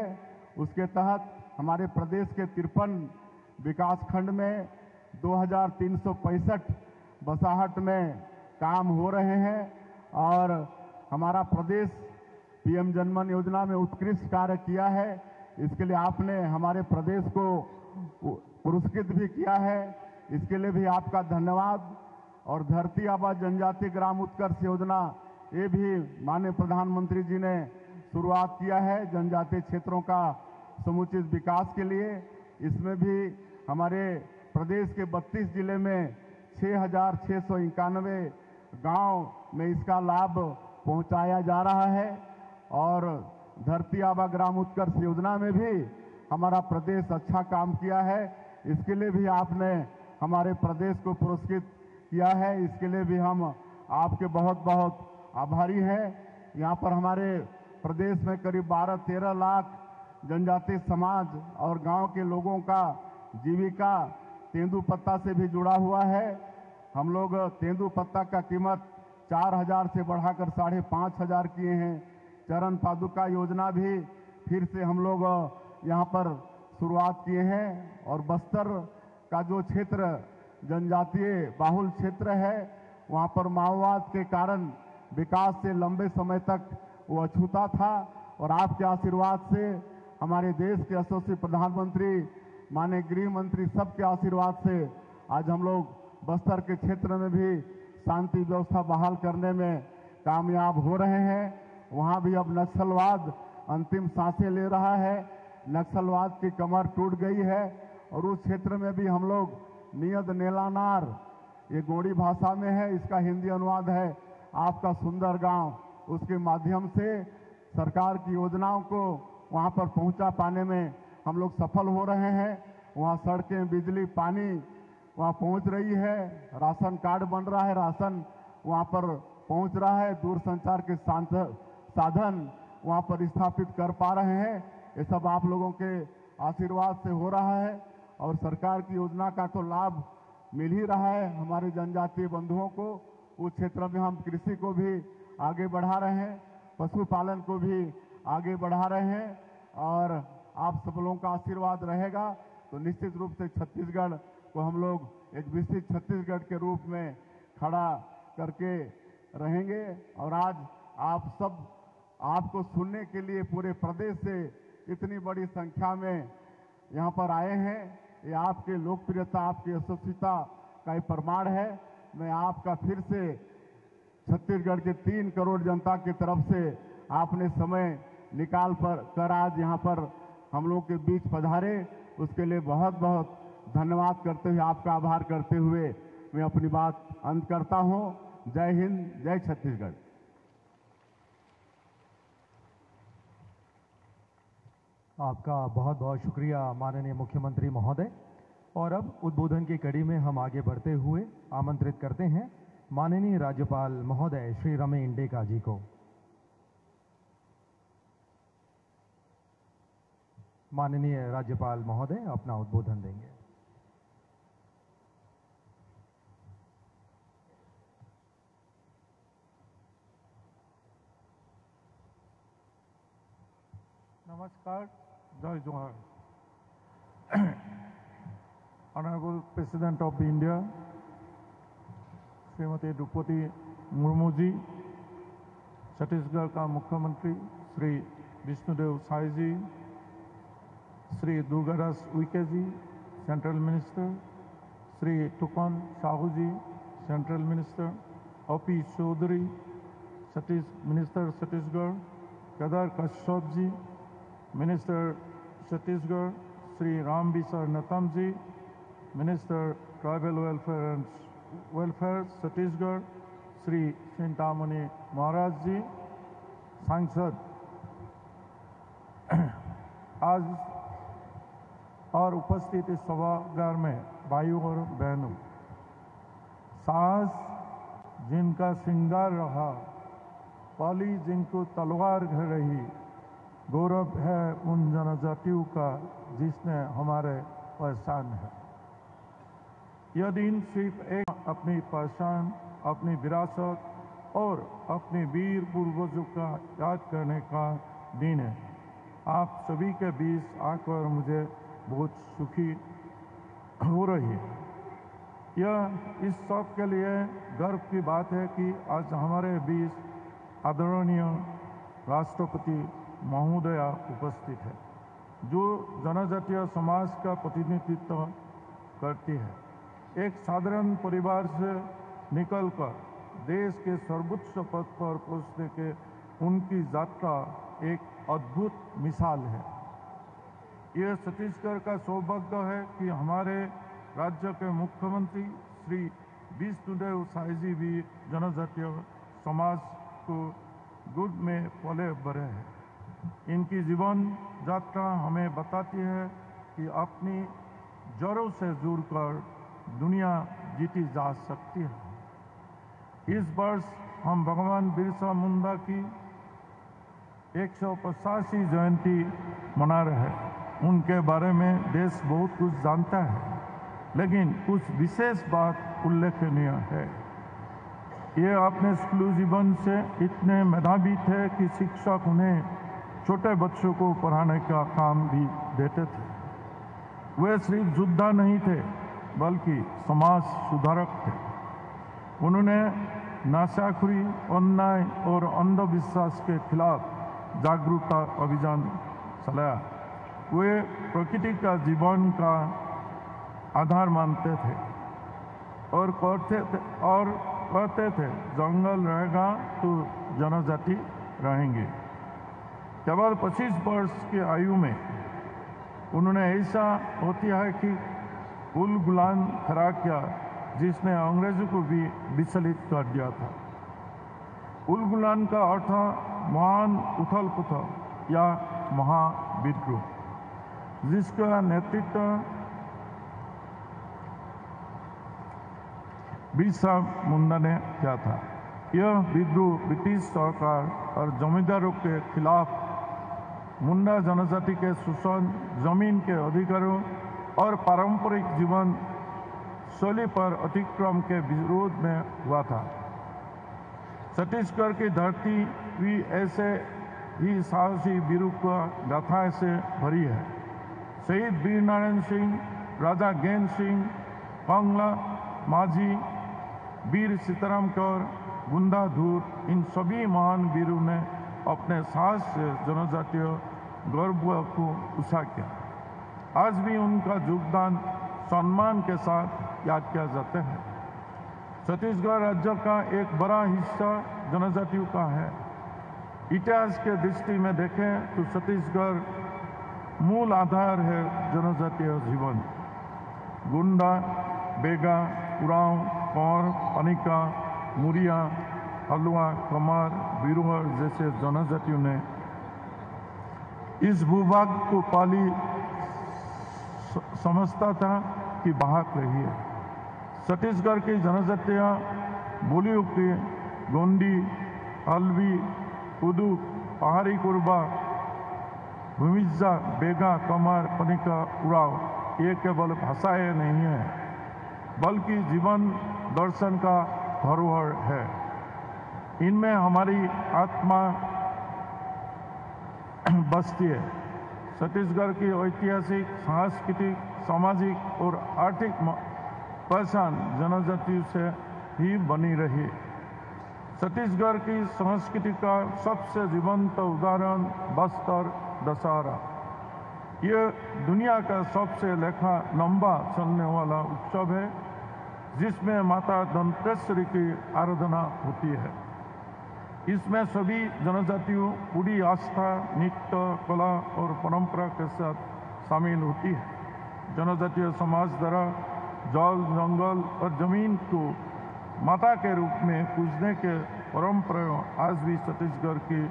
J: उसके तहत हमारे प्रदेश के 53 विकास खंड में 2365 बसाहट में काम हो रहे हैं। और हमारा प्रदेश PM जनमन योजना में उत्कृष्ट कार्य किया है। इसके लिए आपने हमारे प्रदेश को पुरस्कृत भी किया है। इसके लिए भी आपका धन्यवाद। और धरती आबा जनजाति ग्राम उत्कर्ष योजना, ये भी माननीय प्रधानमंत्री जी ने शुरुआत किया है जनजातीय क्षेत्रों का समुचित विकास के लिए। इसमें भी हमारे प्रदेश के 32 जिले में 6691 गांव में इसका लाभ पहुंचाया जा रहा है। और धरती आबा ग्राम उत्कर्ष योजना में भी हमारा प्रदेश अच्छा काम किया है। इसके लिए भी आपने हमारे प्रदेश को पुरस्कृत किया है। इसके लिए भी हम आपके बहुत बहुत आभारी हैं। यहाँ पर हमारे प्रदेश में करीब 12-13 लाख जनजातीय समाज और गांव के लोगों का जीविका तेंदुपत्ता से भी जुड़ा हुआ है। हम लोग तेंदुपत्ता का कीमत 4000 से बढ़ाकर 5500 किए हैं। चरण पादुका योजना भी फिर से हम लोग यहाँ पर शुरुआत किए हैं। और बस्तर का जो क्षेत्र जनजातीय बाहुल क्षेत्र है वहाँ पर माओवाद के कारण विकास से लंबे समय तक वो अछूता था। और आपके आशीर्वाद से हमारे देश के यशस्वी प्रधानमंत्री माननीय गृह मंत्री सबके आशीर्वाद से आज हम लोग बस्तर के क्षेत्र में भी शांति व्यवस्था बहाल करने में कामयाब हो रहे हैं। वहाँ भी अब नक्सलवाद अंतिम सांसें ले रहा है। नक्सलवाद की कमर टूट गई है और उस क्षेत्र में भी हम लोग नियत नेलानार, ये गोंडी भाषा में है, इसका हिंदी अनुवाद है आपका सुंदर गांव, उसके माध्यम से सरकार की योजनाओं को वहां पर पहुंचा पाने में हम लोग सफल हो रहे हैं। वहां सड़कें, बिजली, पानी वहां पहुंच रही है, राशन कार्ड बन रहा है, राशन वहां पर पहुंच रहा है, दूरसंचार के साधन वहां पर स्थापित कर पा रहे हैं। ये सब आप लोगों के आशीर्वाद से हो रहा है और सरकार की योजना का तो लाभ मिल ही रहा है हमारे जनजातीय बंधुओं को। उस क्षेत्र में हम कृषि को भी आगे बढ़ा रहे हैं, पशुपालन को भी आगे बढ़ा रहे हैं और आप सब लोगों का आशीर्वाद रहेगा तो निश्चित रूप से छत्तीसगढ़ को हम लोग एक विकसित छत्तीसगढ़ के रूप में खड़ा करके रहेंगे। और आज आप सब, आपको सुनने के लिए पूरे प्रदेश से इतनी बड़ी संख्या में यहाँ पर आए हैं, ये आपके लोकप्रियता, आपकी यशस्विता का एक प्रमाण है। मैं आपका फिर से छत्तीसगढ़ के 3 करोड़ जनता की तरफ से आपने समय निकाल कर आज यहाँ पर हम लोग के बीच पधारे, उसके लिए बहुत बहुत धन्यवाद करते हुए, आपका आभार करते हुए मैं अपनी बात अंत करता हूँ। जय हिंद, जय छत्तीसगढ़।
H: आपका बहुत बहुत शुक्रिया माननीय मुख्यमंत्री महोदय। और अब उद्बोधन की कड़ी में हम आगे बढ़ते हुए आमंत्रित करते हैं माननीय राज्यपाल महोदय श्री रमेन डेका जी को। माननीय राज्यपाल महोदय अपना उद्बोधन देंगे।
K: नमस्कार, जय जोहार। Honourable president of India Shrimati Draupadi Murmu ji, Chhattisgarh का मुख्यमंत्री Shri Vishnudeo Sai ji, Shri Durgadas Uikey ji central minister, Shri Tukan Sahu ji central minister, OP Choudhary minister Chhattisgarh, Kedar Kashyap ji minister Chhattisgarh, Shri Ram Bisar Natam ji minister tribal welfare Chhattisgarh, Shri Chintamani Maharaj ji सांसद, आज और उपस्थित इस सभागार में भाइयों और बहनों, साहस जिनका श्रृंगार रहा, पाली जिनको तलवार घर रही, गौरव है उन जनजातियों का जिसने हमारे पहचान है। यह दिन सिर्फ एक अपनी पहचान, अपनी विरासत और अपने वीर पूर्वजों का याद करने का दिन है। आप सभी के बीच आकर मुझे बहुत सुखी हो रही है। यह इस सब के लिए गर्व की बात है कि आज हमारे बीच आदरणीय राष्ट्रपति महोदया उपस्थित है, जो जनजातीय समाज का प्रतिनिधित्व करती है। एक साधारण परिवार से निकलकर देश के सर्वोच्च पद पर पहुंचने के उनकी यात्रा एक अद्भुत मिसाल है। यह छत्तीसगढ़ का सौभाग्य है कि हमारे राज्य के मुख्यमंत्री श्री विष्णुदेव साय जी भी जनजातीय समाज को गोद में पले बढ़े हैं। इनकी जीवन यात्रा हमें बताती है कि अपनी जड़ों से जुड़कर दुनिया जीती जा सकती है। इस वर्ष हम भगवान बिरसा मुंडा की 185वीं जयंती मना रहे हैं। उनके बारे में देश बहुत कुछ जानता है, लेकिन कुछ विशेष बात उल्लेखनीय है। ये अपने स्कूली जीवन से इतने मेधावी थे कि शिक्षक उन्हें छोटे बच्चों को पढ़ाने का काम भी देते थे। वे सिर्फ योद्धा नहीं थे, बल्कि समाज सुधारक थे। उन्होंने नशाखोरी, अन्याय और अंधविश्वास के खिलाफ जागरूकता अभियान चलाया। वे प्रकृति का जीवन का आधार मानते थे और कहते थे जंगल रहेगा तो जनजाति रहेंगे। केवल 25 वर्ष की आयु में उन्होंने ऐसा होता है कि उल गुलाम खड़ा किया जिसने अंग्रेजों को भी विचलित कर दिया था। उल गुलाम का अर्थ महान उथल पुथल या महाविद्रोह, जिसका नेतृत्व बिरसा मुंडा ने किया था। यह विद्रोह ब्रिटिश सरकार और जमींदारों के खिलाफ मुंडा जनजाति के शोषण, जमीन के अधिकारों और पारंपरिक जीवन शैली पर अतिक्रमण के विरोध में हुआ था। छत्तीसगढ़ की धरती भी ऐसे ही साहसी वीरों का गाथाएं से भरी है। शहीद वीर नारायण सिंह, राजा ज्ञान सिंह, कंगला माझी, वीर सीताराम कौर, गुंडाधुर, इन सभी महान वीरों ने अपने साहस से जनजातीय गौरव को ऊंचा किया। आज भी उनका योगदान सम्मान के साथ याद किया जाता है। छत्तीसगढ़ राज्य का एक बड़ा हिस्सा जनजातियों का है। इतिहास के दृष्टि में देखें तो छत्तीसगढ़ मूल आधार है जनजातीय जीवन। गुंडा, बेगा, उरांव, कौर, पनिका, मुरिया, हलवा, कमार, बिरुहर जैसे जनजातियों ने इस भूभाग को पाली समझता था कि बहाक रही है। छत्तीसगढ़ की जनजातियाँ बोलियों के गोंडी, हल्वी, कुदू, पहाड़ी कुर्बा, भूमिजा, बेगा, कमार, पनिका, उराव ये केवल भाषाएं नहीं है बल्कि जीवन दर्शन का धरोहर है। इनमें हमारी आत्मा बसती है। छत्तीसगढ़ की ऐतिहासिक, सांस्कृतिक, सामाजिक और आर्थिक पहचान जनजातियों से ही बनी रही। छत्तीसगढ़ की संस्कृति का सबसे जीवंत उदाहरण बस्तर दशहरा। यह दुनिया का सबसे लेखा लंबा चलने वाला उत्सव है जिसमें माता दंतेश्वरी की आराधना होती है। इसमें सभी जनजातियों पूरी आस्था, नृत्य, कला और परंपरा के साथ शामिल होती है। जनजातीय समाज द्वारा जल, जंगल और जमीन को माता के रूप में पूजने के परंपरा आज भी छत्तीसगढ़ की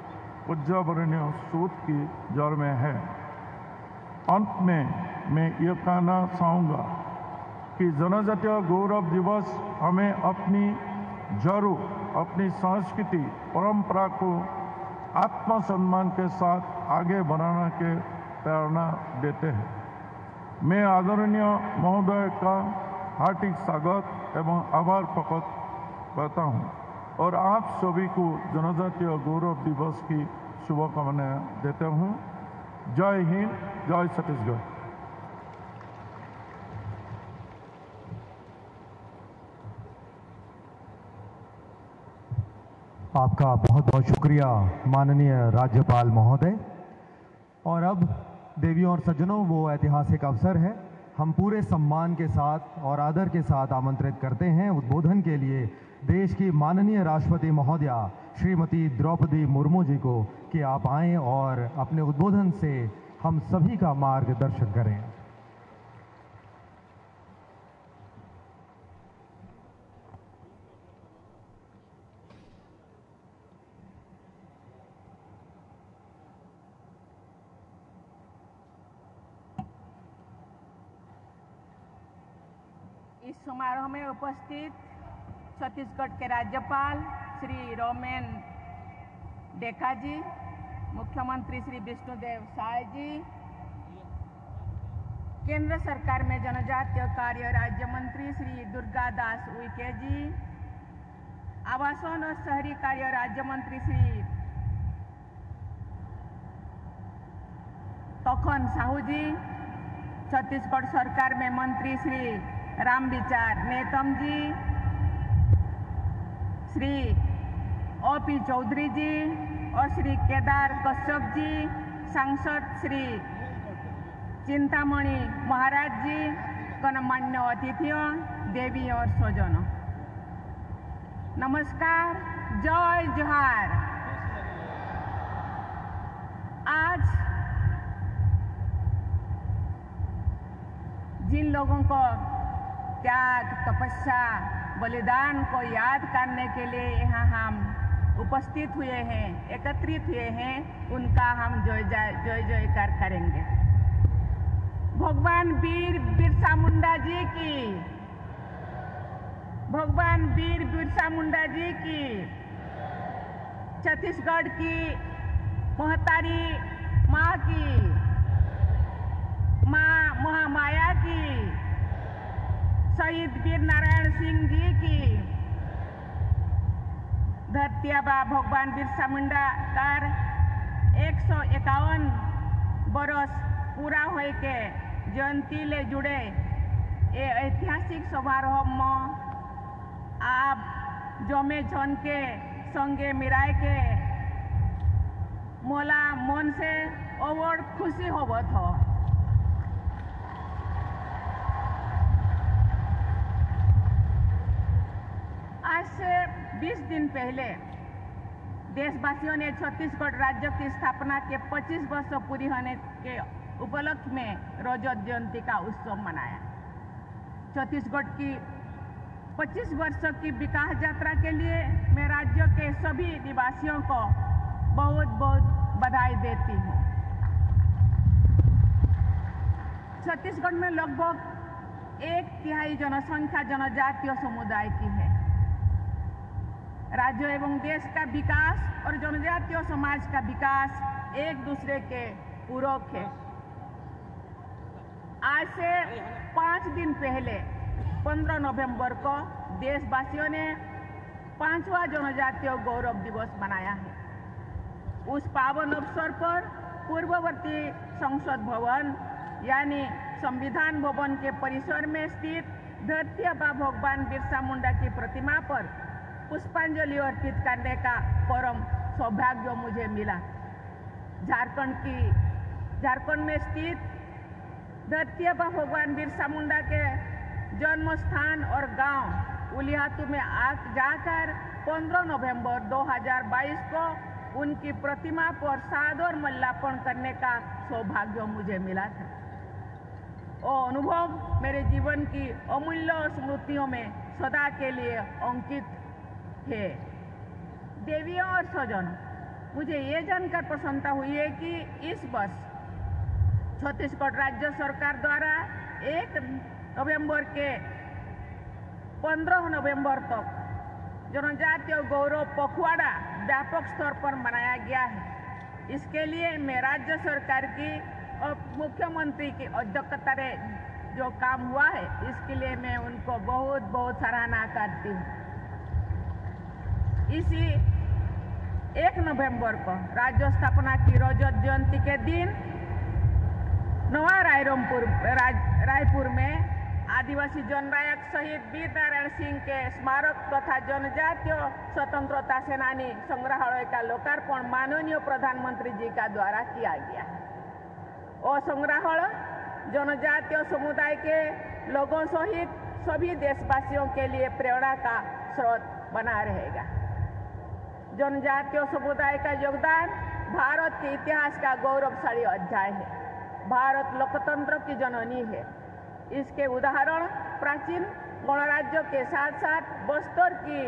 K: पर्यावरणीय सोच की जड़ में है। अंत में मैं यह कहना चाहूँगा कि जनजातीय गौरव दिवस हमें अपनी जड़ों, अपनी संस्कृति, परंपरा को आत्मसम्मान के साथ आगे बढ़ाने के प्रेरणा देते हैं। मैं आदरणीय महोदय का हार्दिक स्वागत एवं आभार प्रकट करता हूं और आप सभी को जनजातीय गौरव दिवस की शुभकामनाएं देता हूं। जय हिंद, जय छत्तीसगढ़।
H: आपका बहुत बहुत शुक्रिया माननीय राज्यपाल महोदय। और अब देवियों और सज्जनों, वो ऐतिहासिक अवसर है, हम पूरे सम्मान के साथ और आदर के साथ आमंत्रित करते हैं उद्बोधन के लिए देश की माननीय राष्ट्रपति महोदया श्रीमती द्रौपदी मुर्मू जी को कि आप आएं और अपने उद्बोधन से हम सभी का मार्गदर्शन करें।
F: इस समारोह में उपस्थित छत्तीसगढ़ के राज्यपाल श्री रोमेन डेका जी, मुख्यमंत्री श्री विष्णुदेव साय जी, केंद्र सरकार में जनजातीय कार्य राज्य मंत्री श्री दुर्गा दास उइके जी, आवासन और शहरी कार्य राज्य मंत्री श्री तखन साहू जी, छत्तीसगढ़ सरकार में मंत्री श्री रामविचार नेतम जी, श्री ओपी चौधरी जी और श्री केदार कश्यप जी, सांसद श्री चिंतामणि महाराज जी, गणमान्य अतिथियों, देवी और स्वजनों, नमस्कार, जय जोहार। आज जिन लोगों को त्याग, तपस्या, बलिदान को याद करने के लिए यहाँ हम उपस्थित हुए हैं, एकत्रित हुए हैं, उनका हम जय जयकार करेंगे। भगवान वीर बिरसा मुंडा जी की, भगवान वीर बिरसा मुंडा जी की, छत्तीसगढ़ की महतारी माँ की, माँ महामाया की, शहीद वीर नारायण सिंह जी की, धरती आबा भगवान बिरसा मुंडा कार 151 बरस पूरा होए के जयंती ले जुड़े ये ऐतिहासिक समारोह में आप जमे जन के संगे मिराय के मोला मन से और खुशी होवत हो। आज से 20 दिन पहले देशवासियों ने छत्तीसगढ़ राज्य की स्थापना के 25 वर्ष पूरी होने के उपलक्ष्य में रजत जयंती का उत्सव मनाया। छत्तीसगढ़ की 25 वर्ष की विकास यात्रा के लिए मैं राज्य के सभी निवासियों को बहुत बहुत बधाई देती हूँ। छत्तीसगढ़ में लगभग 1/3 जनसंख्या जनजातीय समुदाय की है। राज्य एवं देश का विकास और जनजातीय समाज का विकास एक दूसरे के पूरक है। आज से 5 दिन पहले 15 नवंबर को देशवासियों ने 5वां जनजातीय गौरव दिवस मनाया है। उस पावन अवसर पर पूर्ववर्ती संसद भवन यानी संविधान भवन के परिसर में स्थित धरती आबा भगवान बिरसा मुंडा की प्रतिमा पर पुष्पांजलि अर्पित करने का परम सौभाग्य मुझे मिला। झारखंड में स्थित धरती आबा भगवान बिरसा मुंडा के जन्म स्थान और गांव उलिहातू में जाकर 15 नवंबर 2022 को उनकी प्रतिमा पर सादर माल्यार्पण करने का सौभाग्य मुझे मिला था। वो अनुभव मेरे जीवन की अमूल्य स्मृतियों में सदा के लिए अंकित है। देवियों और स्वजन, मुझे ये जानकर प्रसन्नता हुई है कि इस वर्ष छत्तीसगढ़ राज्य सरकार द्वारा 1 नवंबर के 15 नवंबर तक जनजातीय गौरव पखवाड़ा व्यापक स्तर पर मनाया गया है। इसके लिए मैं राज्य सरकार की और मुख्यमंत्री की अध्यक्षता में जो काम हुआ है, इसके लिए मैं उनको बहुत बहुत सराहना करती हूँ। इसी 1 नवंबर को राज्य स्थापना की रजत जयंती के दिन नवा रायपुर में आदिवासी जननायक शहीद वीर नारायण सिंह के स्मारक तथा जनजातीय स्वतंत्रता सेनानी संग्रहालय का लोकार्पण माननीय प्रधानमंत्री जी का द्वारा किया गया है। और संग्रहालय जनजातीय समुदाय के लोगों सहित सभी देशवासियों के लिए प्रेरणा का स्रोत बना रहेगा। जनजातीय समुदाय का योगदान भारत के इतिहास का गौरवशाली अध्याय है। भारत लोकतंत्र की जननी है। इसके उदाहरण प्राचीन गणराज्य के साथ साथ बस्तर की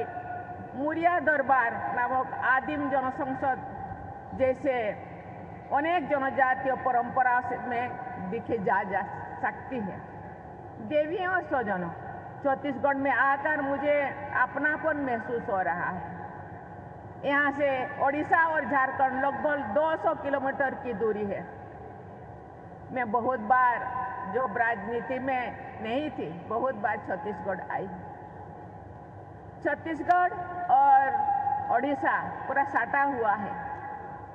F: मुरिया दरबार नामक आदिम जनसंसद जैसे अनेक जनजातीय परंपरा में दिखी जा सकती है। देवियों और स्वजनों, छत्तीसगढ़ में आकर मुझे अपनापन महसूस हो रहा है। यहाँ से ओडिशा और झारखंड लगभग 200 किलोमीटर की दूरी है। मैं बहुत बार, जो राजनीति में नहीं थी, बहुत बार छत्तीसगढ़ आई। छत्तीसगढ़ और ओडिशा पूरा साटा हुआ है।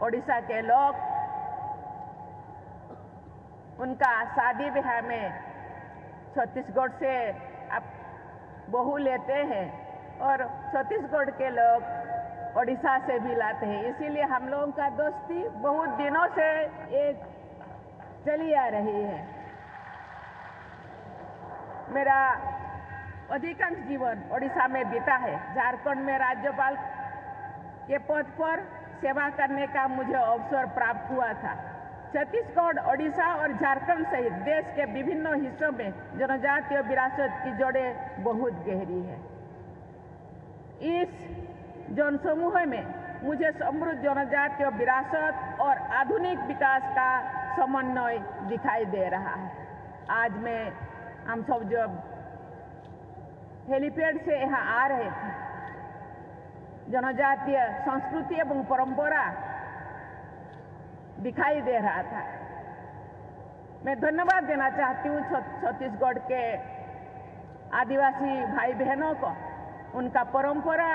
F: ओडिशा के लोग उनका शादी ब्याह में छत्तीसगढ़ से बहू लेते हैं और छत्तीसगढ़ के लोग ओडिशा से भी लाते हैं। इसीलिए हम लोगों का दोस्ती बहुत दिनों से एक चली आ रही है। मेरा अधिकांश जीवन ओडिशा में बीता है। झारखंड में राज्यपाल के पद पर सेवा करने का मुझे अवसर प्राप्त हुआ था।
L: छत्तीसगढ़, ओडिशा और झारखंड सहित देश के विभिन्न हिस्सों में जनजातीय विरासत की जड़ें बहुत गहरी है। इस जनसमूह में मुझे समृद्ध जनजातीय विरासत और आधुनिक विकास का समन्वय दिखाई दे रहा है। आज हम सब जब हेलीपैड से यहाँ आ रहे थे, जनजातीय संस्कृति एवं परंपरा दिखाई दे रहा था। मैं धन्यवाद देना चाहती हूँ छत्तीसगढ़ के आदिवासी भाई बहनों को, उनका परंपरा,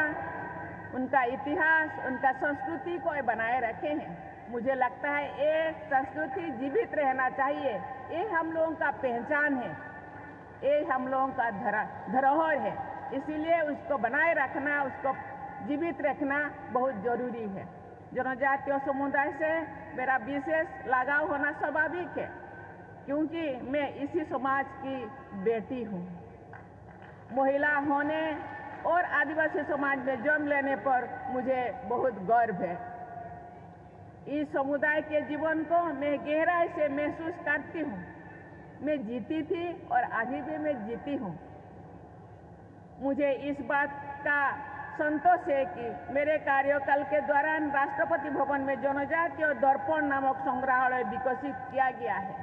L: उनका इतिहास, उनका संस्कृति को बनाए रखे हैं। मुझे लगता है ये संस्कृति जीवित रहना चाहिए। ये हम लोगों का पहचान है, ये हम लोगों का धरोहर है। इसीलिए उसको बनाए रखना, उसको जीवित रखना बहुत जरूरी है। जनजातीय समुदाय से मेरा विशेष लगाव होना स्वाभाविक है, क्योंकि मैं इसी समाज की बेटी हूँ। महिला होने और आदिवासी समाज में जन्म लेने पर मुझे बहुत गर्व है। इस समुदाय के जीवन को मैं गहराई से महसूस करती हूँ। मैं जीती थी और अभी भी मैं जीती हूँ। मुझे इस बात का संतोष है कि मेरे कार्यकाल के दौरान राष्ट्रपति भवन में जनजातीय दर्पण नामक संग्रहालय विकसित किया गया है।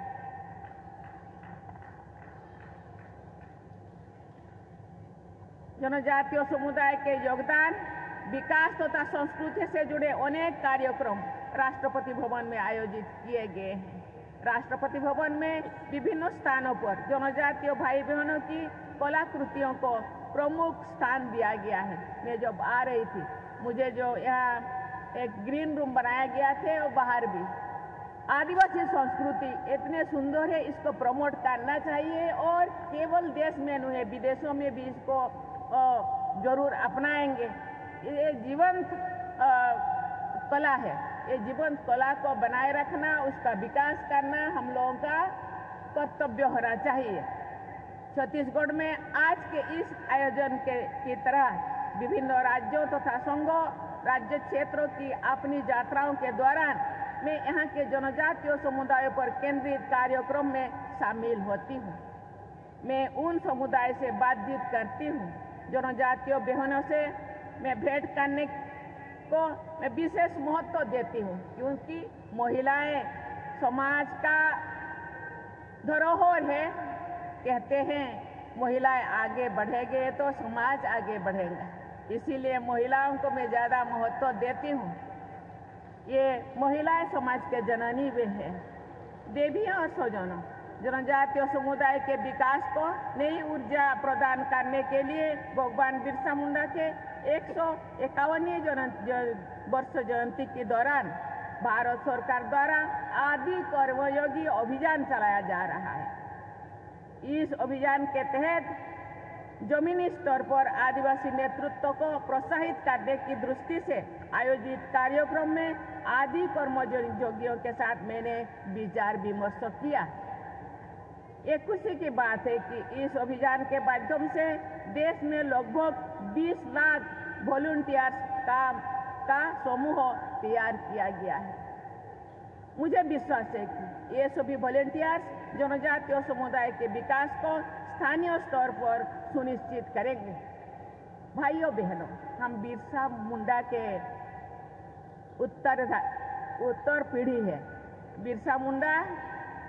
L: जनजातीय समुदाय के योगदान, विकास तथा संस्कृति से जुड़े अनेक कार्यक्रम राष्ट्रपति भवन में आयोजित किए गए हैं। राष्ट्रपति भवन में विभिन्न स्थानों पर जनजातीय भाई बहनों की कलाकृतियों को प्रमुख स्थान दिया गया है। मैं जब आ रही थी, मुझे जो यहाँ एक ग्रीन रूम बनाया गया थे और बाहर भी आदिवासी संस्कृति इतने सुंदर है, इसको प्रमोट करना चाहिए और केवल देश में नहीं, विदेशों में भी इसको जरूर अपनाएंगे। ये जीवंत कला है। ये जीवंत कला को बनाए रखना, उसका विकास करना हम लोगों का कर्तव्य होना चाहिए। छत्तीसगढ़ में आज के इस आयोजन की तरह विभिन्न राज्यों तथा संघों, राज्य क्षेत्रों की अपनी यात्राओं के दौरान मैं यहाँ के जनजातीय समुदायों पर केंद्रित कार्यक्रम में शामिल होती हूँ। मैं उन समुदाय से बातचीत करती हूँ। जनजातीय बहनों से मैं भेंट करने को मैं विशेष महत्व देती हूँ, क्योंकि महिलाएं समाज का धरोहर है। कहते हैं महिलाएं आगे बढ़ेंगे तो समाज आगे बढ़ेगा। इसीलिए महिलाओं को मैं ज़्यादा महत्व देती हूँ। ये महिलाएं समाज के जननी भी है, देवियाँ और स्वजनों। जनजातीय समुदाय के विकास को नई ऊर्जा प्रदान करने के लिए भगवान बिरसा मुंडा के 151वें वर्ष जयंती के दौरान भारत सरकार द्वारा आदि कर्मयोगी अभियान चलाया जा रहा है। इस अभियान के तहत जमीनी स्तर पर आदिवासी नेतृत्व को प्रोत्साहित करने की दृष्टि से आयोजित कार्यक्रम में आदि कर्मयोगियों के साथ मैंने विचार विमर्श किया। ये खुशी की बात है कि इस अभियान के माध्यम से देश में लगभग 20 लाख वॉलंटियर्स का समूह तैयार किया गया है। मुझे विश्वास है कि ये सभी वॉलंटियर्स जनजातीय समुदाय के विकास को स्थानीय स्तर पर सुनिश्चित करेंगे। भाइयों बहनों, हम बिरसा मुंडा के उत्तर पीढ़ी है। बिरसा मुंडा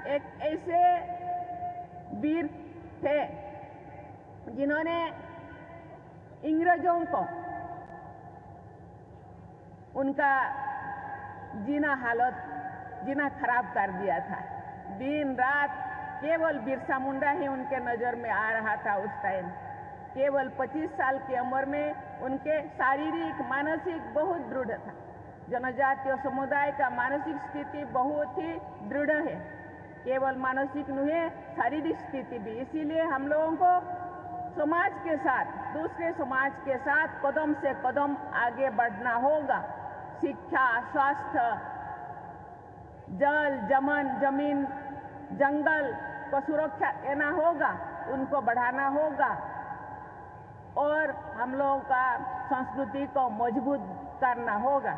L: एक ऐसे वीर थे जिन्होंने अंग्रेजों को उनका जीना खराब कर दिया था। दिन रात केवल बिरसा मुंडा ही उनके नज़र में आ रहा था। उस टाइम केवल 25 साल की उम्र में उनके शारीरिक मानसिक बहुत दृढ़ था। जनजातीय समुदाय का मानसिक स्थिति बहुत ही दृढ़ है, केवल मानसिक नहीं, शारीरिक स्थिति भी। इसीलिए हम लोगों को समाज के साथ, दूसरे समाज के साथ कदम से कदम आगे बढ़ना होगा। शिक्षा, स्वास्थ्य, जल, जमीन, जंगल को सुरक्षा देना होगा, उनको बढ़ाना होगा और हम लोगों का संस्कृति को मजबूत करना होगा।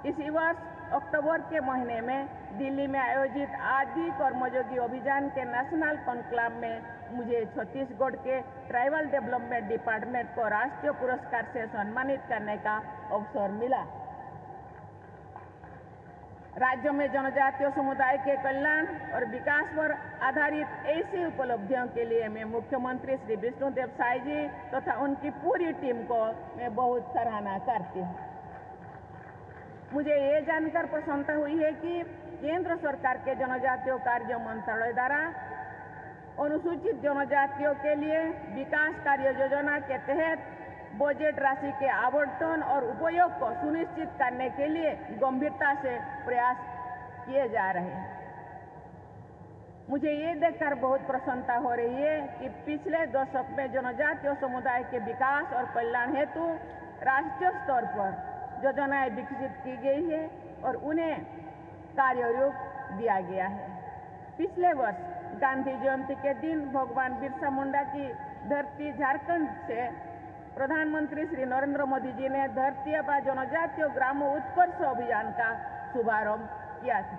L: इसी वर्ष अक्टूबर के महीने में दिल्ली में आयोजित आदि कर्मयोगी अभियान के नेशनल कॉन्क्लेव में मुझे छत्तीसगढ़ के ट्राइबल डेवलपमेंट डिपार्टमेंट को राष्ट्रीय पुरस्कार से सम्मानित करने का अवसर मिला। राज्यों में जनजातीय समुदाय के कल्याण और विकास पर आधारित ऐसी उपलब्धियों के लिए मैं मुख्यमंत्री श्री विष्णुदेव साय जी तथा उनकी पूरी टीम को मैं बहुत सराहना करती हूँ। मुझे ये जानकर प्रसन्नता हुई है कि केंद्र सरकार के जनजातीय कार्य मंत्रालय द्वारा अनुसूचित जनजातियों के लिए विकास कार्य योजना के तहत बजट राशि के आवंटन और उपयोग को सुनिश्चित करने के लिए गंभीरता से प्रयास किए जा रहे हैं। मुझे ये देखकर बहुत प्रसन्नता हो रही है कि पिछले दशक में जनजातीय समुदाय के विकास और कल्याण हेतु राष्ट्रीय स्तर पर योजनाएं विकसित की गई है और उन्हें कार्यरूप दिया गया है। पिछले वर्ष गांधी जयंती के दिन भगवान बिरसा मुंडा की धरती झारखंड से प्रधानमंत्री श्री नरेंद्र मोदी जी ने धरती आबा जनजातीय ग्राम उत्कर्ष अभियान का शुभारंभ किया था।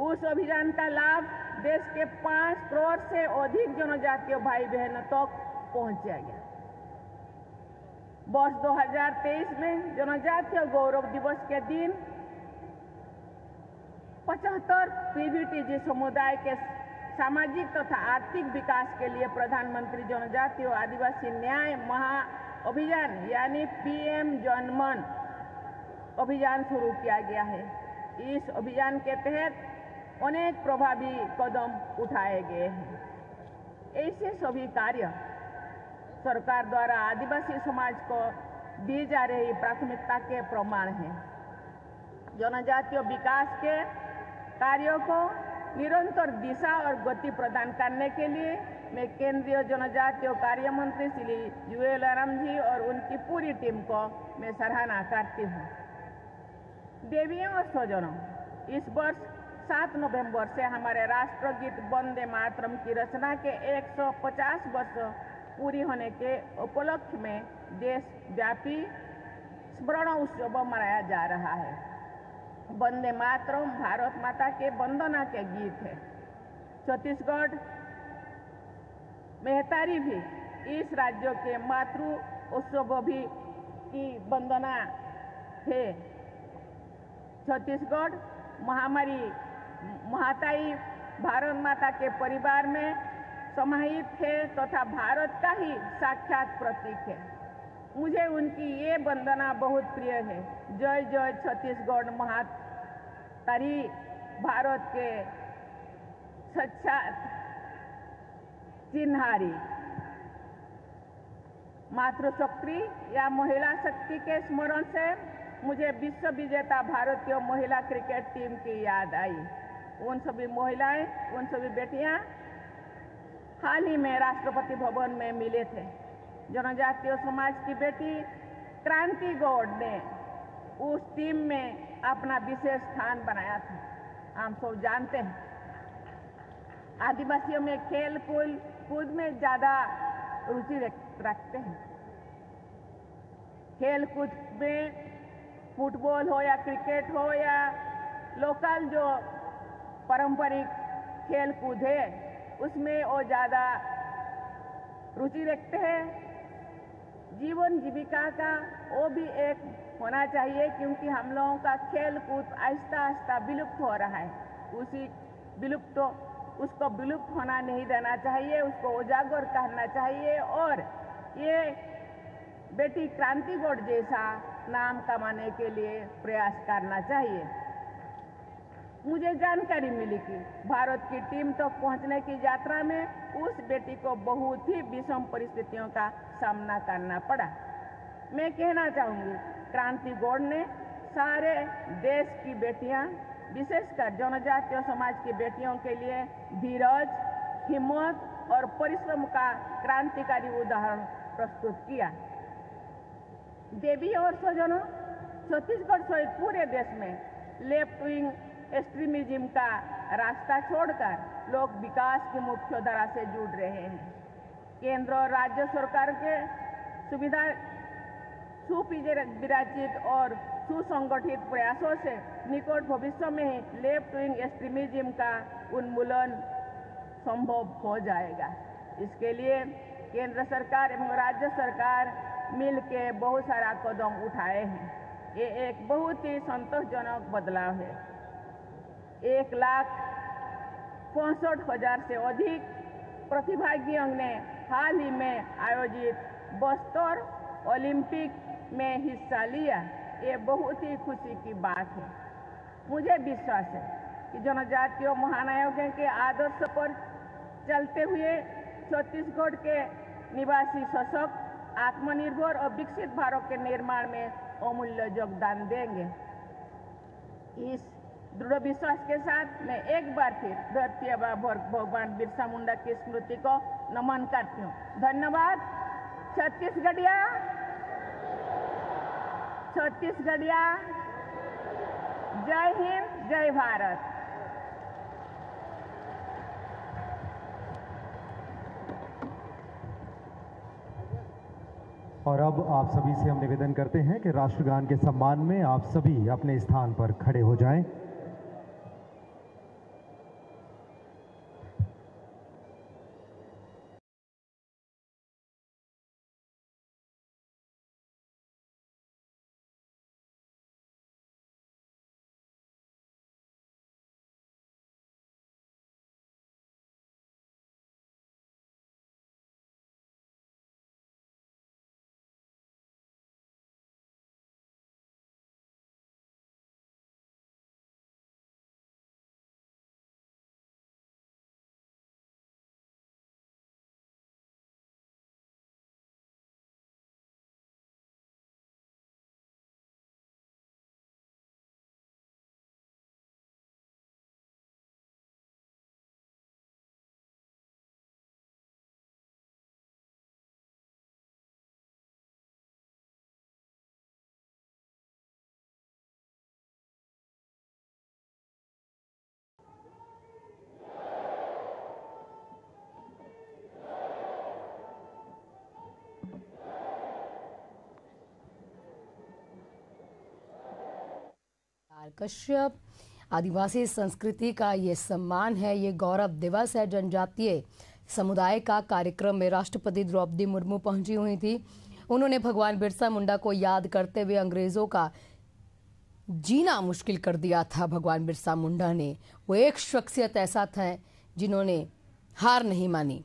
L: उस अभियान का लाभ देश के 5 करोड़ से अधिक जनजातीय भाई बहनों तक पहुंचाया गया। वर्ष 2023 में जनजातीय गौरव दिवस के दिन 75 पीबीटीजी समुदाय के सामाजिक तथा आर्थिक विकास के लिए प्रधानमंत्री जनजातीय आदिवासी न्याय महा अभियान यानी पीएम जनमन अभियान शुरू किया गया है। इस अभियान के तहत अनेक प्रभावी कदम उठाए गए हैं। ऐसे सभी कार्य सरकार द्वारा आदिवासी समाज को दी जा रही प्राथमिकता के प्रमाण हैं। जनजातीय विकास के कार्यों को निरंतर दिशा और गति प्रदान करने के लिए मैं केंद्रीय जनजातीय कार्य मंत्री श्री जुएल ओराम जी और उनकी पूरी टीम को मैं सराहना करती हूँ। देवियों और स्वजनों, इस वर्ष 7 नवंबर से हमारे राष्ट्रगीत वंदे मातरम की रचना के 150 वर्ष पूरी होने के उपलक्ष्य में देशव्यापी स्मरण उत्सव मनाया जा रहा है। वंदे मातरम भारत माता के वंदना के गीत है। छत्तीसगढ़ मेहतारी भी इस राज्य के मातृ उत्सव भी की वंदना है। छत्तीसगढ़ महामारी महाताई भारत माता के परिवार में समाहित है तथा भारत का ही साक्षात प्रतीक है। मुझे उनकी ये वंदना बहुत प्रिय है। जय जय छत्तीसगढ़ महातारी भारत के साक्षात चिन्हारी। मातृशक्ति या महिला शक्ति के स्मरण से मुझे विश्व विजेता भारतीय महिला क्रिकेट टीम की याद आई। उन सभी महिलाएं, उन सभी बेटियां हाल ही में राष्ट्रपति भवन में मिले थे। जनजातीय समाज की बेटी क्रांति गौड़ ने उस टीम में अपना विशेष स्थान बनाया था। हम सब जानते हैं आदिवासियों में खेल कूद में ज्यादा रुचि रखते हैं। खेल कूद में फुटबॉल हो या क्रिकेट हो या लोकल जो पारंपरिक खेल कूद है उसमें वो ज्यादा रुचि रखते हैं। जीवन जीविका का वो भी एक होना चाहिए, क्योंकि हम लोगों का खेल कूद आहिस्ता आहिस्ता विलुप्त हो रहा है। उसको विलुप्त होना नहीं देना चाहिए, उसको उजागर करना चाहिए और ये बेटी क्रांति गौड़ जैसा नाम कमाने के लिए प्रयास करना चाहिए। मुझे जानकारी मिली कि भारत की टीम तक पहुंचने की यात्रा में उस बेटी को बहुत ही विषम परिस्थितियों का सामना करना पड़ा। मैं कहना चाहूंगी, क्रांति गौड़ ने सारे देश की बेटियां, विशेषकर जनजातीय समाज की बेटियों के लिए धीरज, हिम्मत और परिश्रम का क्रांतिकारी उदाहरण प्रस्तुत किया। देवी और स्वजनों, छत्तीसगढ़ सहित पूरे देश में लेफ्ट विंग एक्सट्रीमिज्म का रास्ता छोड़कर लोग विकास की मुख्य धारा से जुड़ रहे हैं। केंद्र और राज्य सरकार के सुविधा सुविराजित और सुसंगठित प्रयासों से निकट भविष्य में ही लेफ्ट विंग एक्सट्रीमिज्म का उन्मूलन संभव हो जाएगा। इसके लिए केंद्र सरकार एवं राज्य सरकार मिलके बहुत सारा कदम उठाए हैं। ये एक बहुत ही संतोषजनक बदलाव है। 1,65,000 से अधिक प्रतिभागियों ने हाल ही में आयोजित बस्तर ओलंपिक में हिस्सा लिया। ये बहुत ही खुशी की बात है। मुझे विश्वास है कि जनजातीय महानायकों के आदर्श पर चलते हुए छत्तीसगढ़ के निवासी सशक्त, आत्मनिर्भर और विकसित भारत के निर्माण में अमूल्य योगदान देंगे। इस दृढ़ विश्वास के साथ मैं एक बार फिर धरती आबा भगवान बिरसा मुंडा की स्मृति को नमन करती हूँ। धन्यवाद। छत्तीसगढ़िया, जय हिंद, जय भारत।
H: और अब आप सभी से हम निवेदन करते हैं कि राष्ट्रगान के सम्मान में आप सभी अपने स्थान पर खड़े हो जाएं।
A: कश्यप, आदिवासी संस्कृति का ये सम्मान है, ये गौरव दिवस है। जनजातीय समुदाय का कार्यक्रम में राष्ट्रपति द्रौपदी मुर्मू पहुंची हुई थी। उन्होंने भगवान बिरसा मुंडा को याद करते हुए अंग्रेजों का जीना मुश्किल कर दिया था। भगवान बिरसा मुंडा ने, वो एक शख्सियत ऐसा था जिन्होंने हार नहीं मानी,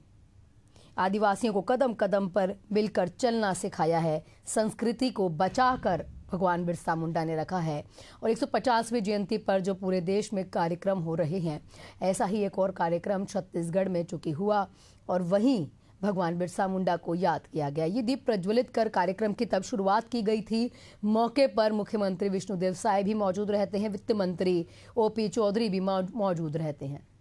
A: आदिवासियों को कदम कदम पर मिलकर चलना सिखाया है, संस्कृति को बचाकर भगवान बिरसा मुंडा ने रखा है। और 150वीं जयंती पर जो पूरे देश में कार्यक्रम हो रहे हैं, ऐसा ही एक और कार्यक्रम छत्तीसगढ़ में चूंकि हुआ और वहीं भगवान बिरसा मुंडा को याद किया गया। ये दीप प्रज्वलित कर कार्यक्रम की तब शुरुआत की गई थी। मौके पर मुख्यमंत्री विष्णुदेव साय भी मौजूद रहते हैं, वित्त मंत्री ओपी चौधरी भी मौजूद रहते हैं।